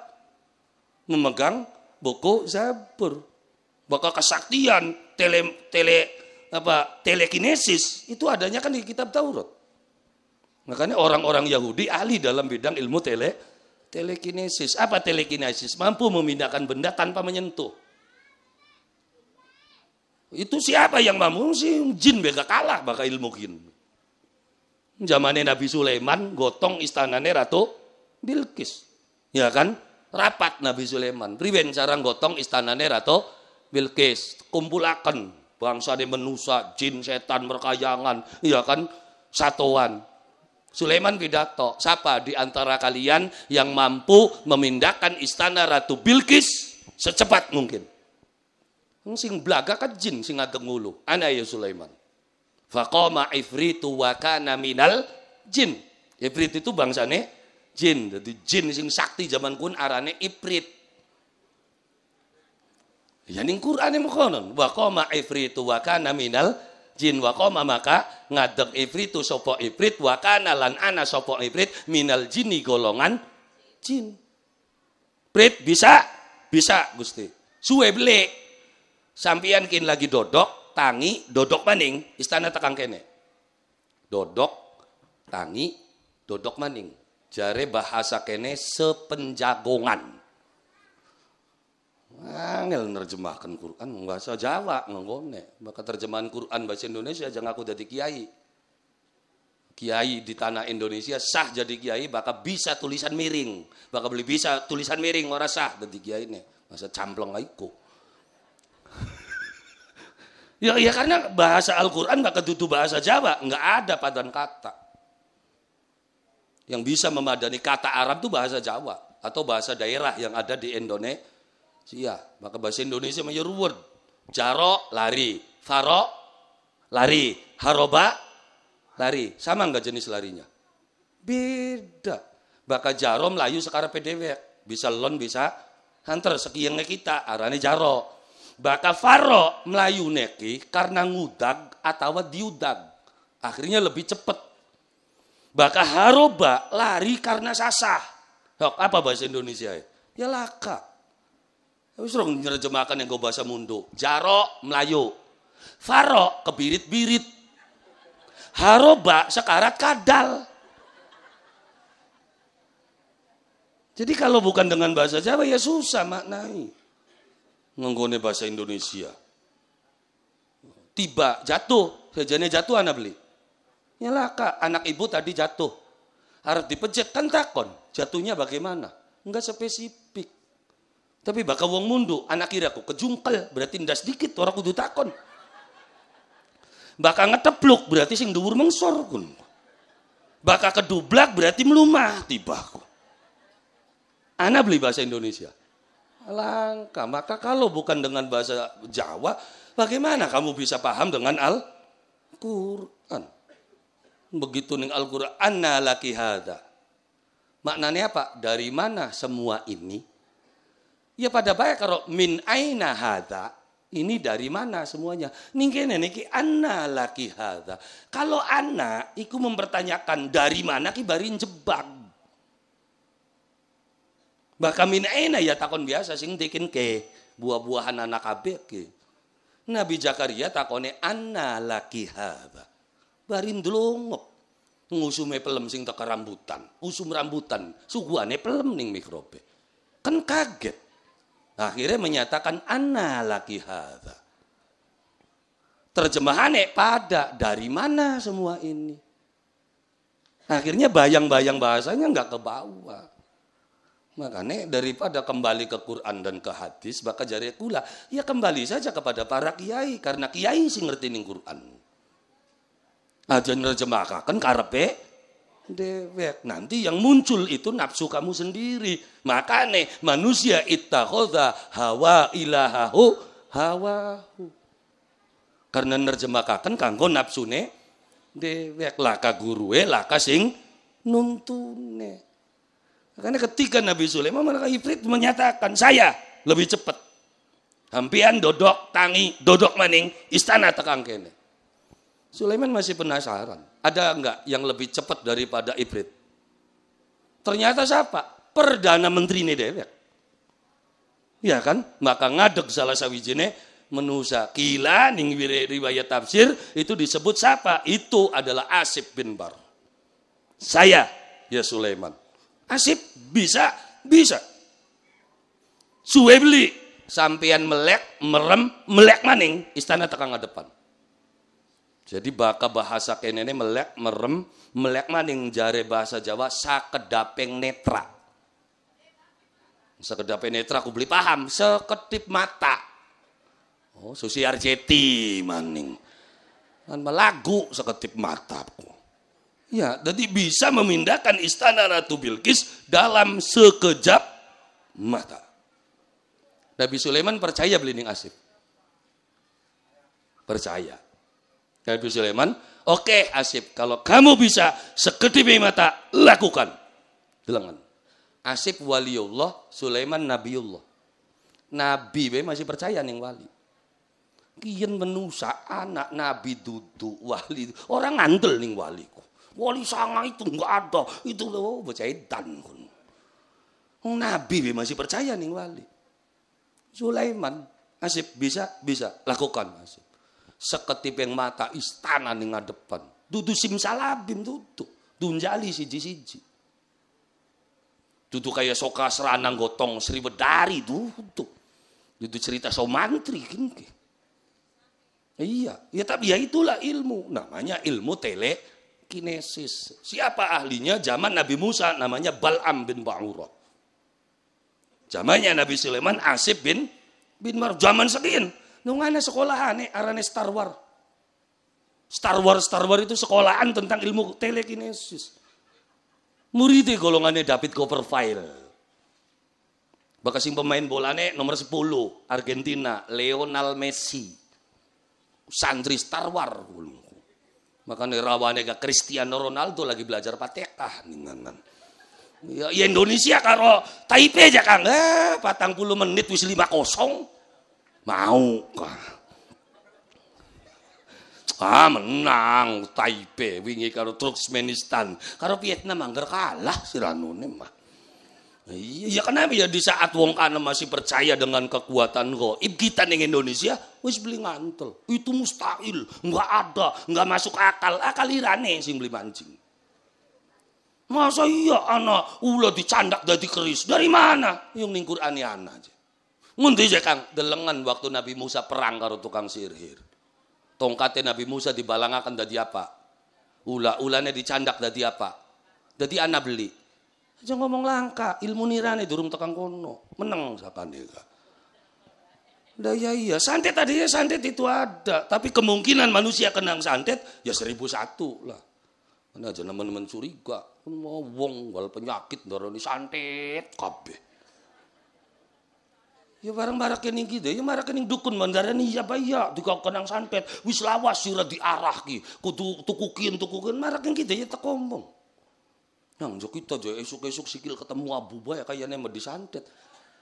memegang buku Zabur. Maka kesaktian telekinesis itu adanya kan di kitab Taurat. Makanya orang-orang Yahudi ahli dalam bidang ilmu telekinesis. Apa telekinesis? Mampu memindahkan benda tanpa menyentuh. Itu siapa yang mampu? Si jin bega kalah bakal ilmu jin. Zamannya Nabi Sulaiman gotong istanane Ratu Bilqis. Ya kan? Rapat Nabi Sulaiman. Priben cara gotong istanane Ratu Bilqis. Kumpulaken bangsa de menusa, jin, setan, merkayangan, ya kan? Satuan. Sulaiman pidato, siapa di antara kalian yang mampu memindahkan istana Ratu Bilqis secepat mungkin? Sing blaga kan jin sing ngadeg ngulu. Ana ya Sulaiman. Faqama ifritu wa kana minal jin. Ifrit itu bangsane jin. Jadi jin sing sakti zaman kun arane ifrit. Ya ning Qur'ane mengkonon. Wa qama ifritu wa kana minal jin wa qama maka ngadeg ifritu sapa ifrit wa kana lan ana sapa ifrit minal jinni golongan jin. Ifrit bisa Gusti. Suwe beli. Sampian kin lagi dodok, tangi, dodok maning, istana tekang kene. Dodok, tangi, dodok maning. Jare bahasa kene sepenjagongan. Angel nerjemahkan Quran bahasa Jawa nggone. Maka terjemahan Quran bahasa Indonesia jangan aku jadi kiai. Kiai di tanah Indonesia sah jadi kiai bakal bisa tulisan miring. Bakal beli bisa tulisan miring ora sah jadi kiai ne. Masa camplong aiku. Ya karena bahasa Al-Quran bakal dudu bahasa Jawa, nggak ada padan kata. Yang bisa memadani kata Arab itu bahasa Jawa atau bahasa daerah yang ada di Indonesia. Maka bahasa Indonesia menjadi word. Jaro lari, faro lari, haroba lari. Sama nggak jenis larinya? Beda. Bakal jaro melayu sekarang PDW, bisa lon bisa hantar sekiangnya kita arane jaro. Baka faro melayu neki karena ngudag atau diudag. Akhirnya lebih cepat. Baka haroba lari karena sasah. Apa bahasa Indonesia ya? Ya laka. Wis rong nerjemahkan yang gue bahasa mundu. Jaro melayu. Faro kebirit-birit. Haroba sekarat kadal. Jadi kalau bukan dengan bahasa Jawa ya susah maknai. Ngenggone bahasa Indonesia. Tiba jatuh, sejane jatuh anak beli. Ya laka, anak ibu tadi jatuh. Harap dipejet kan takon, jatuhnya bagaimana? Enggak spesifik. Tapi bakal wong mundu, anak kiraku kejungkel, berarti ndas dikit orang kudu takon. Bakal ngetepluk, berarti sing dhuwur mengsor kun. Bakal kedublak berarti melumah tibaku. Ana beli bahasa Indonesia. Langka. Maka kalau bukan dengan bahasa Jawa, bagaimana kamu bisa paham dengan Al-Quran? Begitu ning Al-Quran, anna laki hadza. Maknanya apa? Dari mana semua ini? Ya pada baik kalau min aina hadza, ini dari mana semuanya? Ningkene niki anna laki hadza. Kalau anna iku mempertanyakan dari mana ki bari jebak. Bahkan min aina ya takon biasa sing dikin ke buah-buahan anak kabeh ke. Nabi Zakaria takone anna laki hadza. Bari ndlongop. Ngusume pelem sing teka rambutan, usum rambutan, suguhane pelem ning mikrobe. Kan kaget. Akhirnya menyatakan anna laki hadza. Terjemahannya pada dari mana semua ini. Akhirnya bayang-bayang bahasanya nggak ke bawah. Makanya daripada kembali ke Quran dan ke hadis, maka jari kula ya kembali saja kepada para kiai karena kiai sing ngerti ning Quran. Aja nerjemahkan karepe dewek. Nanti yang muncul itu nafsu kamu sendiri. Makanya manusia ittakhadha hawa ilahahu hawahu. Karena nerjemahkan kanggo nafsune dewek laka gurue laka sing nuntune. Makanya ketika Nabi Sulaiman mereka Ifrit menyatakan saya lebih cepat. Hampian dodok tangi dodok maning istana tekang kene. Sulaiman masih penasaran. Ada enggak yang lebih cepat daripada Ibrit? Ternyata siapa? Perdana Menteri ini dewek. Ya kan? Maka ngadeg salah sawijine menusa. Kila ning riwayat tafsir itu disebut siapa? Itu adalah Asif bin Bar. Saya ya Sulaiman. Asif bisa. Suwe beli sampean melek merem melek maning istana tekang ngadepan. Jadi baka bahasa kenene melek merem melek maning jare bahasa Jawa sakedaping netra. Sakedaping netra aku beli paham sekedip mata. Oh Susi Arjeti maning. Kan melagu sekedip mataku. Ya, jadi bisa memindahkan istana Ratu Bilqis dalam sekejap mata. Nabi Sulaiman percaya beli ning Asif. Percaya. Nabi Sulaiman, oke Asif, kalau kamu bisa sekedip mata, lakukan. Delengan. Asif waliullah, Sulaiman nabiullah. Nabi masih percaya ning wali. Kian menusa anak nabi duduk wali. Orang ngandel ning waliku. Wali sanga itu enggak ada. Itu loh bocah edan. Nabi masih percaya ning wali. Sulaiman, Asif bisa lakukan Asif. Seketiping mata istana ning ngadepan. Dudu simsalabim dudu. Dunjali siji-siji. Dudu kaya soka seranang gotong Sri Wedari dudu. Dudu cerita somantri gini. Iya, ya tapi ya itulah ilmu. Namanya ilmu telekinesis. Siapa ahlinya? Zaman Nabi Musa namanya Bal'am bin Ba'urah. Zamannya Nabi Sulaiman Asif bin Mar. Zaman sekian. Nungane sekolahan arane Star Wars. Star Wars itu sekolahan tentang ilmu telekinesis. Muridnya golongannya David Copperfield. Bekas pemain bolane nomor 10 Argentina Lionel Messi. Santri Star Wars. Makanya rawane ke Cristiano Ronaldo lagi belajar Fatihah ninganan. Ya Indonesia karo Taipei aja Kang. 40 menit wis 5-0. Mau kah? Menang Taipei wingi karo Turkmenistan. Karo Vietnam angger kalah siranune mah. Iya kenapa ya di saat wong kana masih percaya dengan kekuatan gaib kita ning Indonesia wis beli ngantel. Itu mustahil, enggak ada, enggak masuk akal. Akal irane sing beli mancing. Masa iya anak ulah dicandak dadi keris. Dari mana? Yang ning Qur'ane ana aja. Ngendi ya Kang delengan waktu Nabi Musa perang karo tukang sihir. Tongkatnya Nabi Musa dibalangakan dadi apa? Ulane dicandak dadi apa? Dadi anak beli. Aja ngomong langka, ilmu nirane durung tekan kono. Meneng sakane ka. Iya, santet tadi ya santet itu ada, tapi kemungkinan manusia kenang santet ya 1001 lah. Mana aja nemen-nemen curiga, mau wong wal penyakit ndarani santet kabeh. Ya barang marak kening gitu, ya marak kening dukun mandarani ya baya dikok nang santet, wis lawas sira diarah ki, kudu tukukin marak kening gitu ya tak ngomong. Nang jo kita jo esuk-esuk sikil ketemu abu baya kayane med disantet.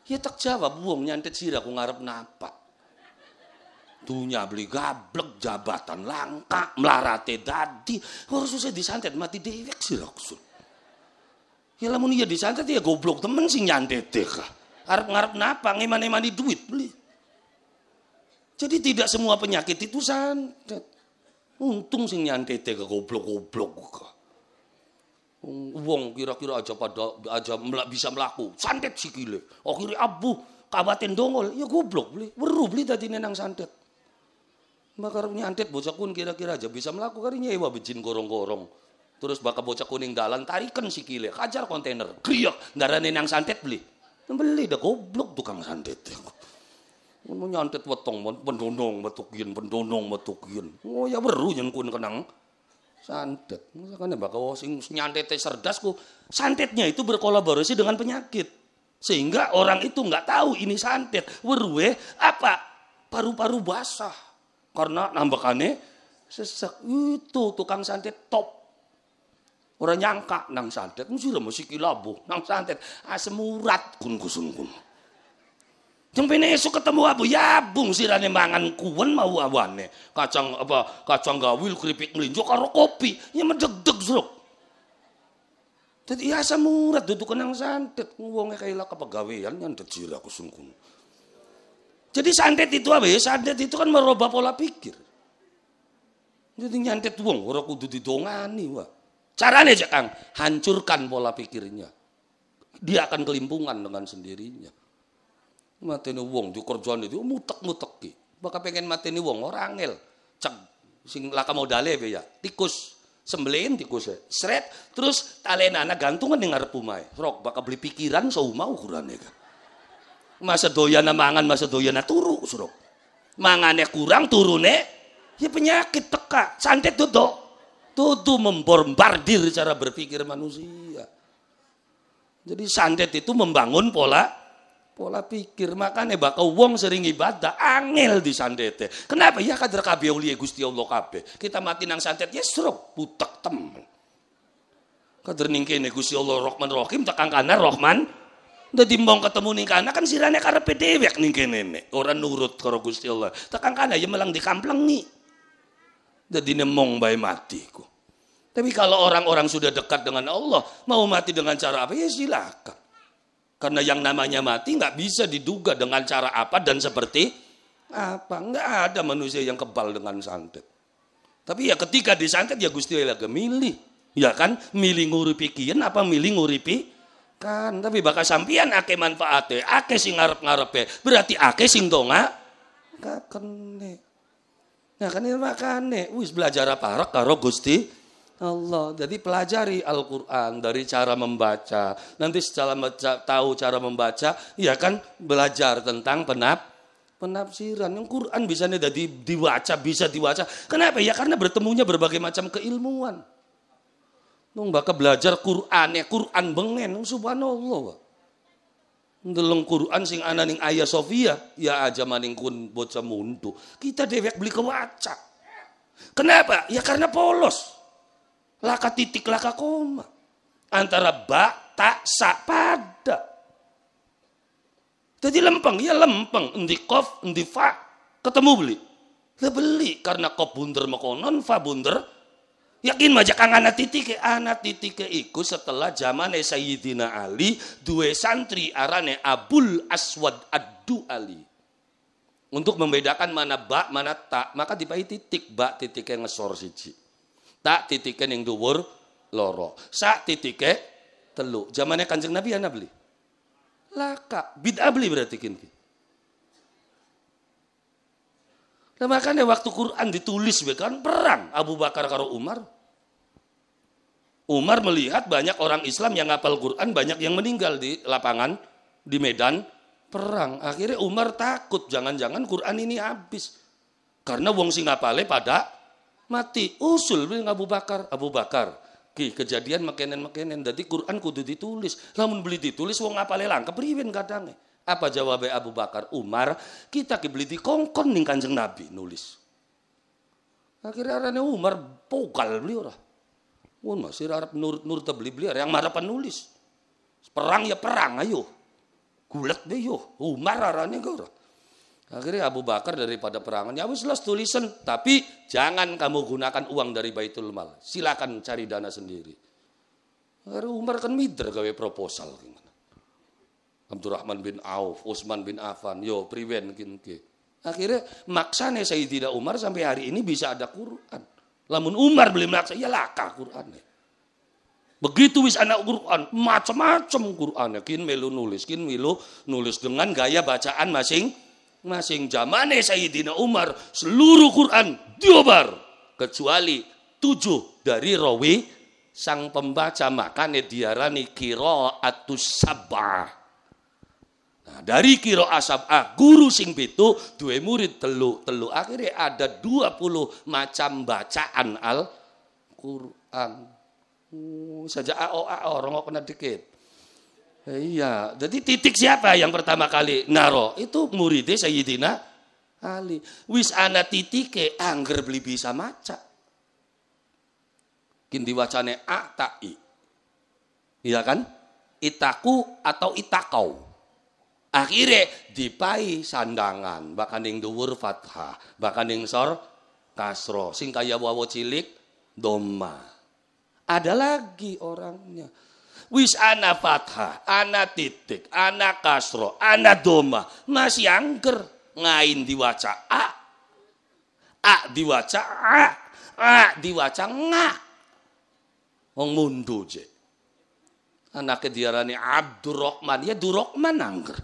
Ya tak jawab wong nyantet sira ku ngarep napa. Dunya beli gablek, jabatan langka, melarate dadi, ora susah disantet mati dewek sira kusun. Ya lamun iya disantet ya goblok temen sing nyantet kah. Arep-ngarep napa ngeman-emani duit beli. Jadi tidak semua penyakit itu santet. Untung sing nyantet ke goblok-goblok kah. Wong kira-kira aja bisa melaku, santet sikile. Akhire abuh kabaten dongol, ya goblok beli. Weru beli dadine nang santet. Bakar nyantet bocah kun kira-kira aja bisa melaku kari nyewa bejin gorong-gorong. Terus bakal bocah kuning dalan tarikan sikile, kajar kontainer, kriak ndarane nang santet beli. Beli dah goblok tukang santet. Mau nyantet wetong pendonong metukin. Oh ya weru nyen kun kenang santet. Makanya bakal sing nyantet cerdas ku santetnya itu berkolaborasi dengan penyakit. Sehingga orang itu nggak tahu ini santet. Weru apa? Paru-paru basah. Karena nambakane sesek itu tukang santet top. Orang nyangka nang santet mesti mesti kilabuh nang santet asem urat kun kusun kun. Jeng pene esuk ketemu abu yabung sirane mangan kuwen mau awane. Kacang gawil keripik melinjo karo kopi. Ya medeg-deg sruk. Dadi asem urat duduk nang santet wonge kaila kepegawaian nyantet sira kusun kun. Jadi santet itu apa ya? Santet itu kan merubah pola pikir. Jadi nyantet wong ora kudu didongani wae. Caranya aja Kang, hancurkan pola pikirnya. Dia akan kelimpungan dengan sendirinya. Mateni wong di kerjaan itu mutek-mutek ki. Bakal pengen mateni wong ora angel. Cek sing laka modale ya. Tikus sembelin tikus sret terus talenana gantungan ning ngarep omahe. Rok bakal beli pikiran sauma ukurane ka. Masa doyana mangan, masa doyana turu, suruk. Mangane kurang, turune, ya penyakit teka. Santet tuh membombardir cara berpikir manusia. Jadi santet itu membangun pola pikir. Makanya bakal wong sering ibadah, angel di santet. Kenapa? Ya kader kabeh uliya Gusti Allah kabeh. Kita mati nang santet, ya suruk, putek temen. Kader ningkene Gusti Allah Rahman Rahim, tekang kana Rahman. Dadi mong ketemu ning kana kan sirane karepe dhewek ning kene ora nurut karo Gusti Allah. Tekan kana ya melang dikamplengi. Dadi nemong bae mati ku. Tapi kalau orang-orang sudah dekat dengan Allah, mau mati dengan cara apa ya silakan. Karena yang namanya mati nggak bisa diduga dengan cara apa dan seperti apa. Nggak ada manusia yang kebal dengan santet. Tapi ya ketika disantet ya Gusti Allah milih. Ya kan milih nguripi kiyen apa milih nguripi kan, tapi bakal sampian ake manfaate, ake sing ngarep-ngarepe, berarti ake sing donga kakene. Nah kan ini makane wis belajar apa karo Gusti Allah. Jadi pelajari Al-Qur'an dari cara membaca. Nanti setelah tahu cara membaca, ya kan belajar tentang penafsiran. Yang Quran bisa bisa dibaca. Kenapa? Ya karena bertemunya berbagai macam keilmuan. Nung bakal belajar Quran bengen subhanallah. Ndeleng Quran sing ana ning Hagia Sophia ya aja maning kun bocah mundu. Kita dewek beli kewaca. Kenapa? Ya karena polos. Laka titik laka koma. Antara ba, ta, sa, pada. Jadi lempeng, ya lempeng. Endi kof, endi fa. Ketemu beli. Lah beli karena kof bunder makonon, fa bunder. Yakin majak kang anak titike iku setelah zamane Sayyidina Ali duwe santri arane Abul Aswad Ad-Du'ali. Untuk membedakan mana ba mana ta, maka dipai titik ba titike ngesor siji. Ta titike ning dhuwur loro. Sa titike telu. Zamane Kanjeng Nabi ana beli. Laka, bid'ah beli berarti kini. Nah makanya waktu Quran ditulis kan perang Abu Bakar karo Umar. Umar melihat banyak orang Islam yang ngapal Quran, banyak yang meninggal di lapangan, di medan perang. Akhirnya Umar takut, jangan-jangan Quran ini habis. Karena wong sing ngapale pada mati. Usul beli Abu Bakar. Kejadian mekenen. Jadi Quran kudu ditulis. Lamun beli ditulis wong ngapale langkep riwen kadange. Apa jawabnya Abu Bakar? Umar, kita beli di kongkon ning Kanjeng Nabi nulis. Akhirnya arane Umar pokal beliau lah. Wah masih Arab nur beli beliau yang marah penulis. Perang ya perang, ayo. Gulat deh yo. Umar arane kau. Akhirnya Abu Bakar daripada perangan, ya wis las tulisan, tapi jangan kamu gunakan uang dari Baitul Mal. Silakan cari dana sendiri. Akhirnya Umar kan mider gawe proposal. Abdurrahman bin Auf, Utsman bin Affan, yo priwen kinke. Akhirnya maksane Sayyidina Umar sampai hari ini bisa ada Quran. Lamun Umar beli maksa, ya laka Quran. Begitu wis anak Quran, macam-macam Qurannya. Kin melu nulis dengan gaya bacaan masing-masing. Zamane Sayyidina Umar, seluruh Quran diobar kecuali 7 dari rawi sang pembaca, makanya diarani qiraatus sab'ah. Nah, dari qiraat sab'ah guru sing pitu duwe murid telu akhirnya ada 20 macam bacaan Al-Qur'an. Saja orang kena dikit. Iya, jadi titik siapa yang pertama kali naro? Itu muridnya Sayyidina Ali. Wis ana titike angger beli bisa maca. Kini wacane a ta i. Iya kan? Itaku atau itakau. Akhirnya dipai sandangan, bahkan yang dhuwur fathah, bahkan yang sor kasro, sing kaya wawo cilik doma. Ada lagi orangnya. Wis ana fathah, ana titik, ana kasro, ana doma, masih angker ngain diwaca a diwaca a diwaca nga. Wong mundu je. Anaknya diarani Abdurrahman, ya Durrahman angker.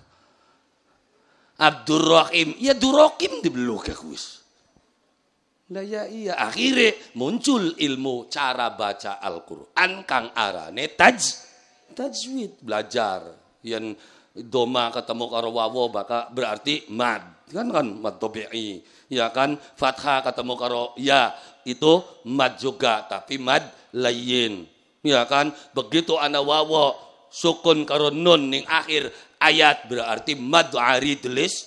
Abdurrahim, ya Durrokim dibeluk ya kuis. Lah ya iya, akhirnya muncul ilmu cara baca Al-Qur'an kang arane tajwid, belajar. Yang doma ketemu karo wawo baka berarti mad. Kan mad tabi'i. Ya kan fathah ketemu karo ya itu mad juga tapi mad layyin. Ya kan begitu ana wawo sukun karo nun ning akhir ayat berarti mad aridlis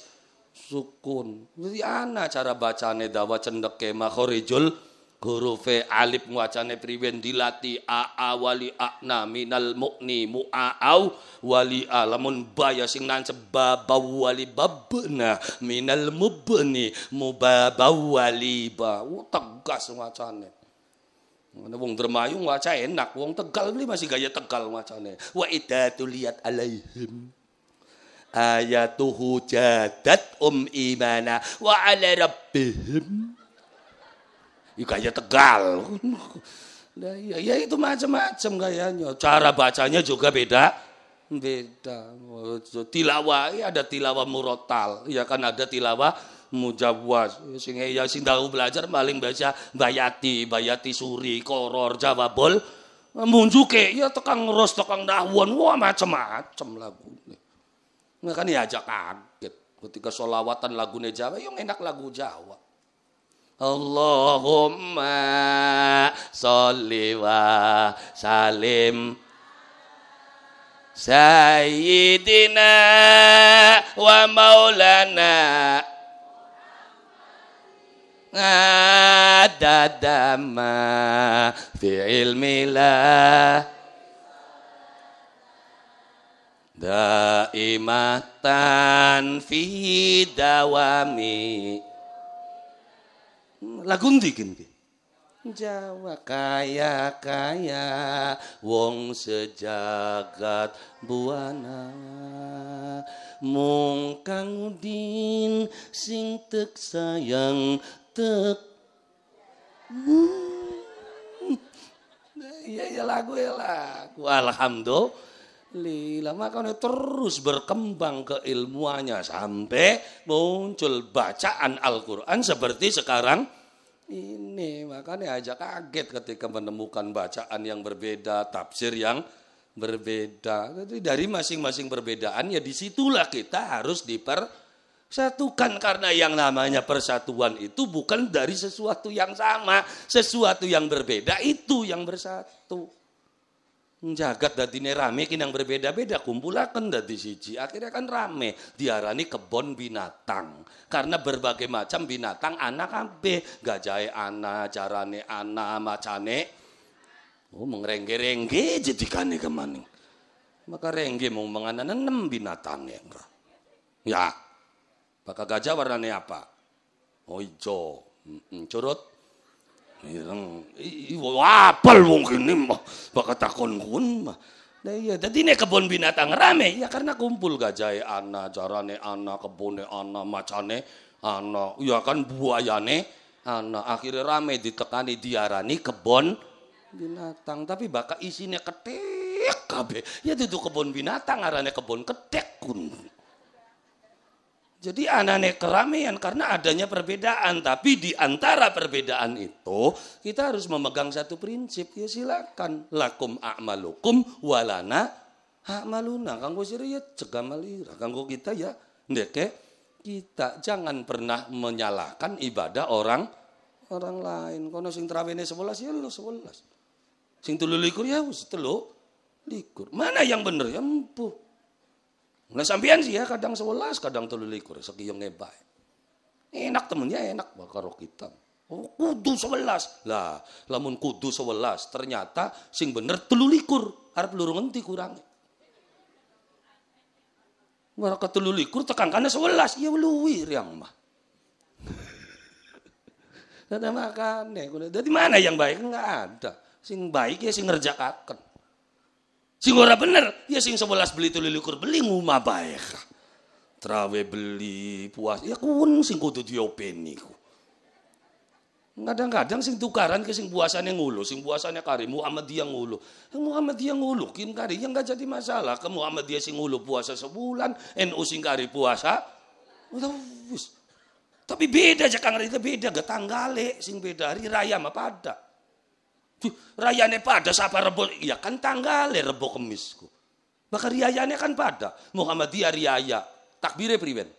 sukun. Jadi ana cara bacane dawa cendeke makhorijul hurufe alif wacane priwen dilati a wali akna minal mukni mu'au wali alamun baya sing nancep babau wali babna minal mubni mubabau wali ba. Tegas wacane. Wong Dermayu waca enak, wong Tegal beli masih gaya Tegal wacane. Wa idatu liat alaihim ayatuhu jadat imana wa ala rabbihim. Gaya Tegal. Nah, ya itu macam-macam gayanya. Cara bacanya juga beda. Tilawah ya ada tilawah murotal, ya kan ada tilawah mujawaz. Sing tahu belajar paling baca bayati suri koror jawabol munjuke ya tekang ros tekang dahwon wah macam-macam lagu. Nah kan ya aja kaget ketika sholawatan lagune Jawa yang enak lagu Jawa. Allahumma sholli wa salim Sayyidina wa maulana adadama fi ilmillah daimatan fi dawami. Lagu ndi ki? Jawa kaya wong sejagat buana mung kang udin sing tek sayang tek. Ya lagu. Alhamdulillah, makanya terus berkembang keilmuannya sampai muncul bacaan Al-Qur'an seperti sekarang ini. Makanya aja kaget ketika menemukan bacaan yang berbeda, tafsir yang berbeda. Jadi dari masing-masing perbedaan ya disitulah kita harus dipersatukan, karena yang namanya persatuan itu bukan dari sesuatu yang sama, sesuatu yang berbeda itu yang bersatu. Jagat dadine rame kinang berbeda-beda kumpulaken dadi siji. Akhirnya kan rame diarani kebon binatang. Karena berbagai macam binatang ana kabeh, gajahe ana, carane ana, macane mengrengge-rengge jedikane kemaning. Maka rengge mau menganan 6 binatang ya. Ya. Maka gajah warnane apa? Oh ijo. Curut. Apal wong kene mah bakal takon kun mah. Nah iya dadi nek kebon binatang rame ya karena kumpul gajahe ana, carane ana, kebone ana, macane ana. Ya kan buayane ana. Akhirnya rame ditekani diarani kebon binatang tapi bakal isine kethek kabeh. Ya dudu kebon binatang arane kebon kethek kun. Jadi anane keramaian karena adanya perbedaan, tapi di antara perbedaan itu kita harus memegang satu prinsip. Ya silakan, lakum a'malukum walana a'maluna. Kanggo sira ya cegah malira, kanggo kita ya ndeke kita jangan pernah menyalahkan ibadah orang lain. Kono sing trawene 11 ya lu 11. Sing 23 ya wis 23. Mana yang bener ya empuh. Nah sampean sih ya kadang 11, kadang 23, sekiyong bae. Enak temennya enak karo kita. Oh kudu 11. Lah, lamun kudu 11 ternyata sing bener 23, arep luru ngenti kurang. Wara ka 23 tekan kana 11, ya luwih riang mah. Dadi makane, dadi mana yang baik enggak ada. Sing baik ya sing ngerjakaken. Sing ora bener, ya sing 11 beli 23 beli ngumah baik. Trawe beli puas, ya kun sing kudu diopeni ku. Kadang-kadang sing tukaran ke sing puasane ngulu, sing puasane kari Muhammadiyah ngulu. Muhammadiyah ngulu kin kari yang enggak jadi masalah. Ke Muhammadiyah sing ngulu puasa sebulan, NU sing kari puasa. Wis. Tapi beda aja Kang Rita beda ge tanggale sing beda hari raya mah pada. Rayane pada sapa rebo ya kan tanggale rebo kemisku. Maka riayane kan pada Muhammadiyah riaya. Takbire priben?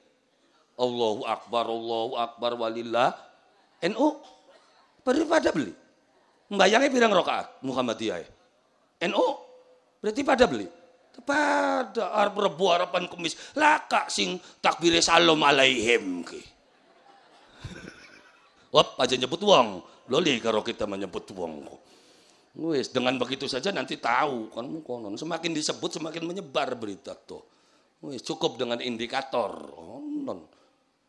Allahu akbar walillah. NU pada beli. Mbayangnya pirang rakaat Muhammadiyah. NU berarti pada beli. Pada arep rebo harapan kemis. Laka sing takbire salam alaihim ki. Wap aja nyebut wong. Loli karo kita menyebut wong. Wes dengan begitu saja nanti tahu kan konon semakin disebut semakin menyebar berita tuh. Wes cukup dengan indikator. Konon.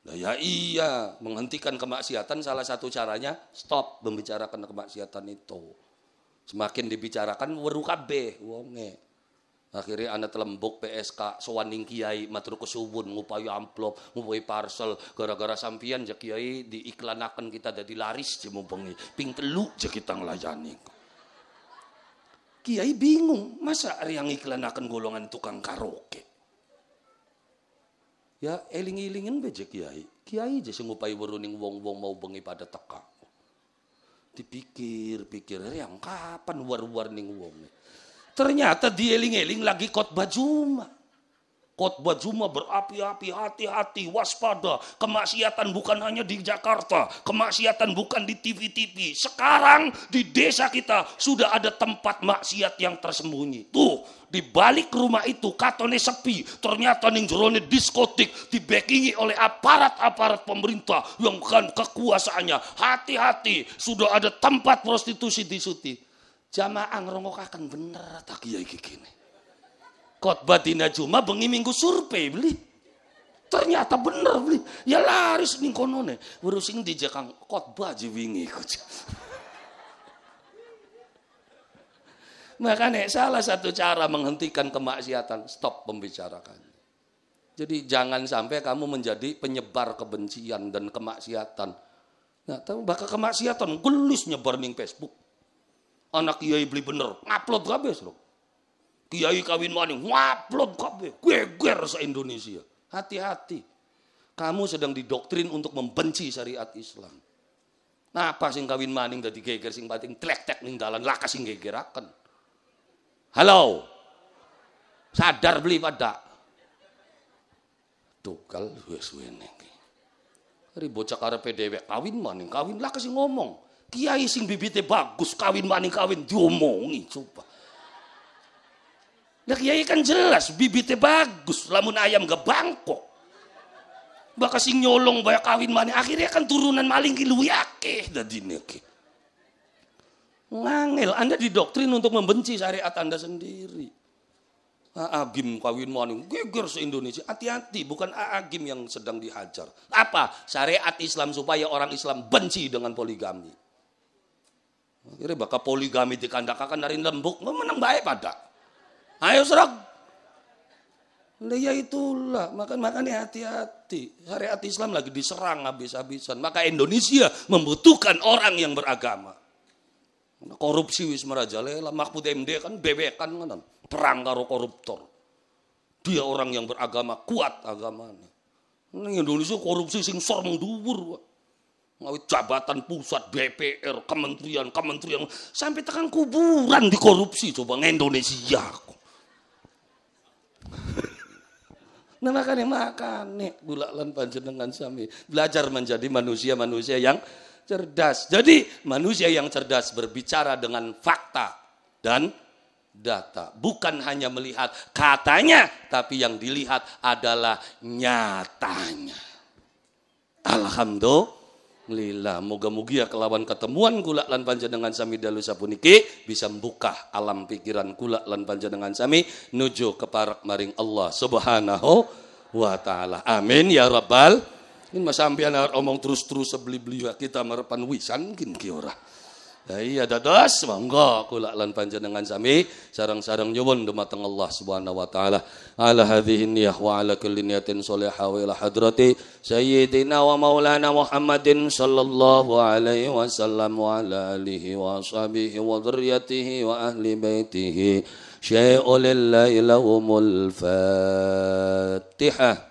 Nah ya iya menghentikan kemaksiatan salah satu caranya stop membicarakan kemaksiatan itu. Semakin dibicarakan weru kabeh wonge. Akhirnya anak lembuk PSK sowaning kiai matur kesuwun ngupayu amplop ngupayu parcel gara-gara sampian ja kiai diiklanaken kita dadi laris je mumpengi ping 3 je kita nglayani. Kiai bingung, masa yang iklanaken golongan tukang karaoke. Ya eling-elingen beje kiai. Kiai je sing ngupayi weruning wong-wong mau bengi pada teka. Dipikir-pikir yang kapan war-war ning wong. Ternyata dieling-eling lagi khotbah Jumat. Khotbah Jumat berapi-api, hati-hati, waspada. Kemaksiatan bukan hanya di Jakarta. Kemaksiatan bukan di TV-TV. Sekarang di desa kita sudah ada tempat maksiat yang tersembunyi. Tuh, di balik rumah itu katone sepi. Ternyata ning jerone diskotik dibackingi oleh aparat-aparat pemerintah yang kan kekuasaannya. Hati-hati, sudah ada tempat prostitusi di Suti. Jamaah ngrungokaken bener tak kiai iki kene. Khotbah dina Jumat bengi minggu survei beli. Ternyata bener beli. Ya laris ning konone. Weru sing dijakang khotbah aja wingi. Makanya salah satu cara menghentikan kemaksiatan stop membicarakan. Jadi jangan sampai kamu menjadi penyebar kebencian dan kemaksiatan. Nah, tahu bakal kemaksiatan gelis nyebar ning Facebook. Anak kiai beli bener, ngupload kabeh, Bro. Kiai kawin maning ngupload kabeh, geger se-Indonesia. Hati-hati. Kamu sedang didoktrin untuk membenci syariat Islam. Nah, apa sing kawin maning dadi geger sing pating tlek-tek ning dalan lakas sing gegeraken. Halo. Sadar beli pada. Tukal suwe-suwene iki. Ari bocah karepe dhewek kawin maning, kawin lakas sing ngomong. Kiai sing bibite bagus kawin maning kawin diomongi coba. Lah kiai kan jelas bibitnya bagus, lamun ayam gak bangkok. Bakal sing nyolong banyak kawin mana, akhirnya kan turunan maling ki luwih akeh dadine ki. Ngangel, Anda didoktrin untuk membenci syariat Anda sendiri. Aagim kawin maning geger se-Indonesia. Hati-hati, bukan aagim yang sedang dihajar. Apa? Syariat Islam supaya orang Islam benci dengan poligami. Akhirnya bakal poligami dikandakakan dari lembuk, menang baik pada. Ayo serag. Ya itulah, makanya hati-hati. Syariat Islam lagi diserang habis-habisan. Maka Indonesia membutuhkan orang yang beragama. Korupsi wis merajalela, Mahfud MD kan bebekan kan, perang karo koruptor. Dia orang yang beragama, kuat agamanya. Ini Indonesia korupsi sing sor mengduwur. Ngawit jabatan pusat, BPR, kementerian, sampai tekan kuburan dikorupsi coba Indonesia. Nah makanya gulalan panjenengan sami belajar menjadi manusia yang cerdas. Jadi manusia yang cerdas berbicara dengan fakta dan data. Bukan hanya melihat katanya, tapi yang dilihat adalah nyatanya. Alhamdulillah. Moga-moga kelawan ketemuan kula lan panjenengan sami dalu sapuniki bisa membuka alam pikiran kula lan panjenengan sami nuju keparak maring Allah Subhanahu wa taala. Amin ya rabbal. Ini mas sampean omong terus sebeli-beli kita merepan wisan mungkin ki ora. Ya iya dados monggo kula lan panjenengan sami sareng-sareng nyuwun dumateng Allah Subhanahu wa taala ala hadhihi niyyah wa ala kulli niyatin shalihah wa ila hadrati sayyidina wa maulana Muhammadin sallallahu alaihi wasallam wa ala alihi wa ashabihi wa dzurriyyatihi wa ahli baitihi syai'ul lillahi lahumul fatihah.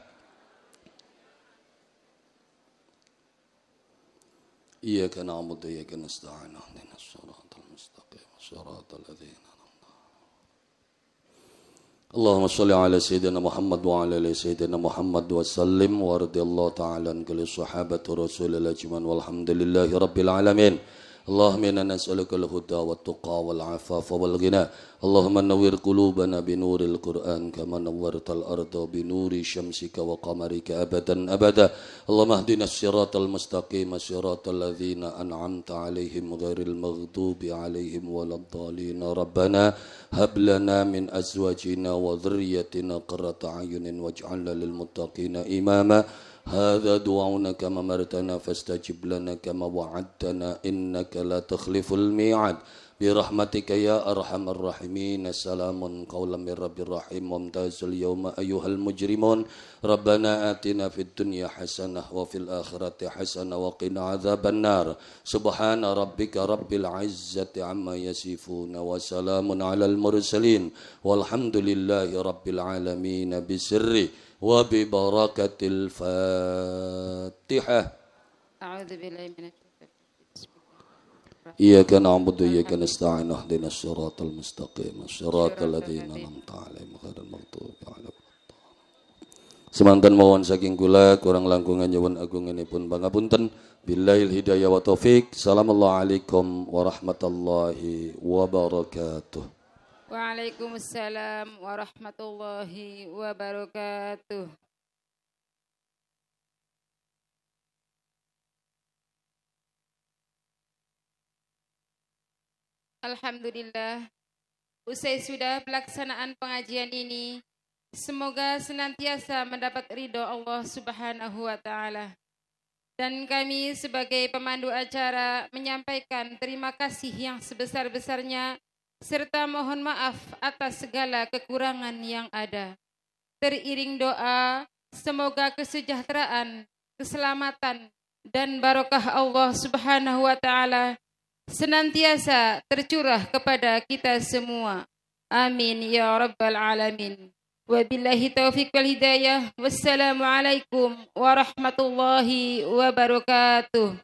إياك نعبد وإياك نستعين اهدنا الصراط المستقيم صراط الذين أنعمت عليهم اللهم صل على سيدنا محمد وعلى آل سيدنا محمد وسلم ورضي الله تعالى عن كل الصحابة رسول الله أجمعين والحمد لله رب العالمين اللهم إنا نسألك الهدى والتقى والعفاف والغنى اللهم نور قلوبنا بنور القرآن كما نورت الأرض بنور شمسك وقمرك أبدا أبدا اللهم اهدنا الصراط المستقيم صراط الذين أنعمت عليهم غير المغضوب عليهم ولا الضالين ربنا هب لنا من أزواجنا وذريتنا قرة أعين واجعلنا للمتقين إماما هذا دعاؤنا كما أمرتنا فاستجب لنا كما وعدتنا إنك لا تخلف الميعاد برحمتك يا أرحم الراحمين سلام قولا من رب الرحيم وامتاز اليوم أيها المجرمون ربنا آتنا في الدنيا حسنة وفي الآخرة حسنة وقنا عذاب النار سبحان ربك رب العزة عما يصفون وسلام على المرسلين والحمد لله رب العالمين بسر وببركة الفاتحة أعوذ بالله من الشيطان إياك نعبد وإياك نستعين اهدنا الصراط المستقيم صراط الذين أنعمت عليهم غير المغضوب عليهم. Semanten mawon saking kula kurang langkungan nyuwun agunganipun pangapunten. Billahil hidayah wa taufik. Assalamualaikum warahmatullahi wabarakatuh. Waalaikumsalam warahmatullahi wabarakatuh. Alhamdulillah, usai sudah pelaksanaan pengajian ini, semoga senantiasa mendapat ridho Allah Subhanahu wa Ta'ala. Dan kami sebagai pemandu acara menyampaikan terima kasih yang sebesar-besarnya serta mohon maaf atas segala kekurangan yang ada. Teriring doa, semoga kesejahteraan, keselamatan, dan barokah Allah Subhanahu wa Ta'ala senantiasa tercurah kepada kita semua. Amin ya rabbal alamin. Wabillahi taufiq wal hidayah. Wassalamualaikum warahmatullahi wabarakatuh.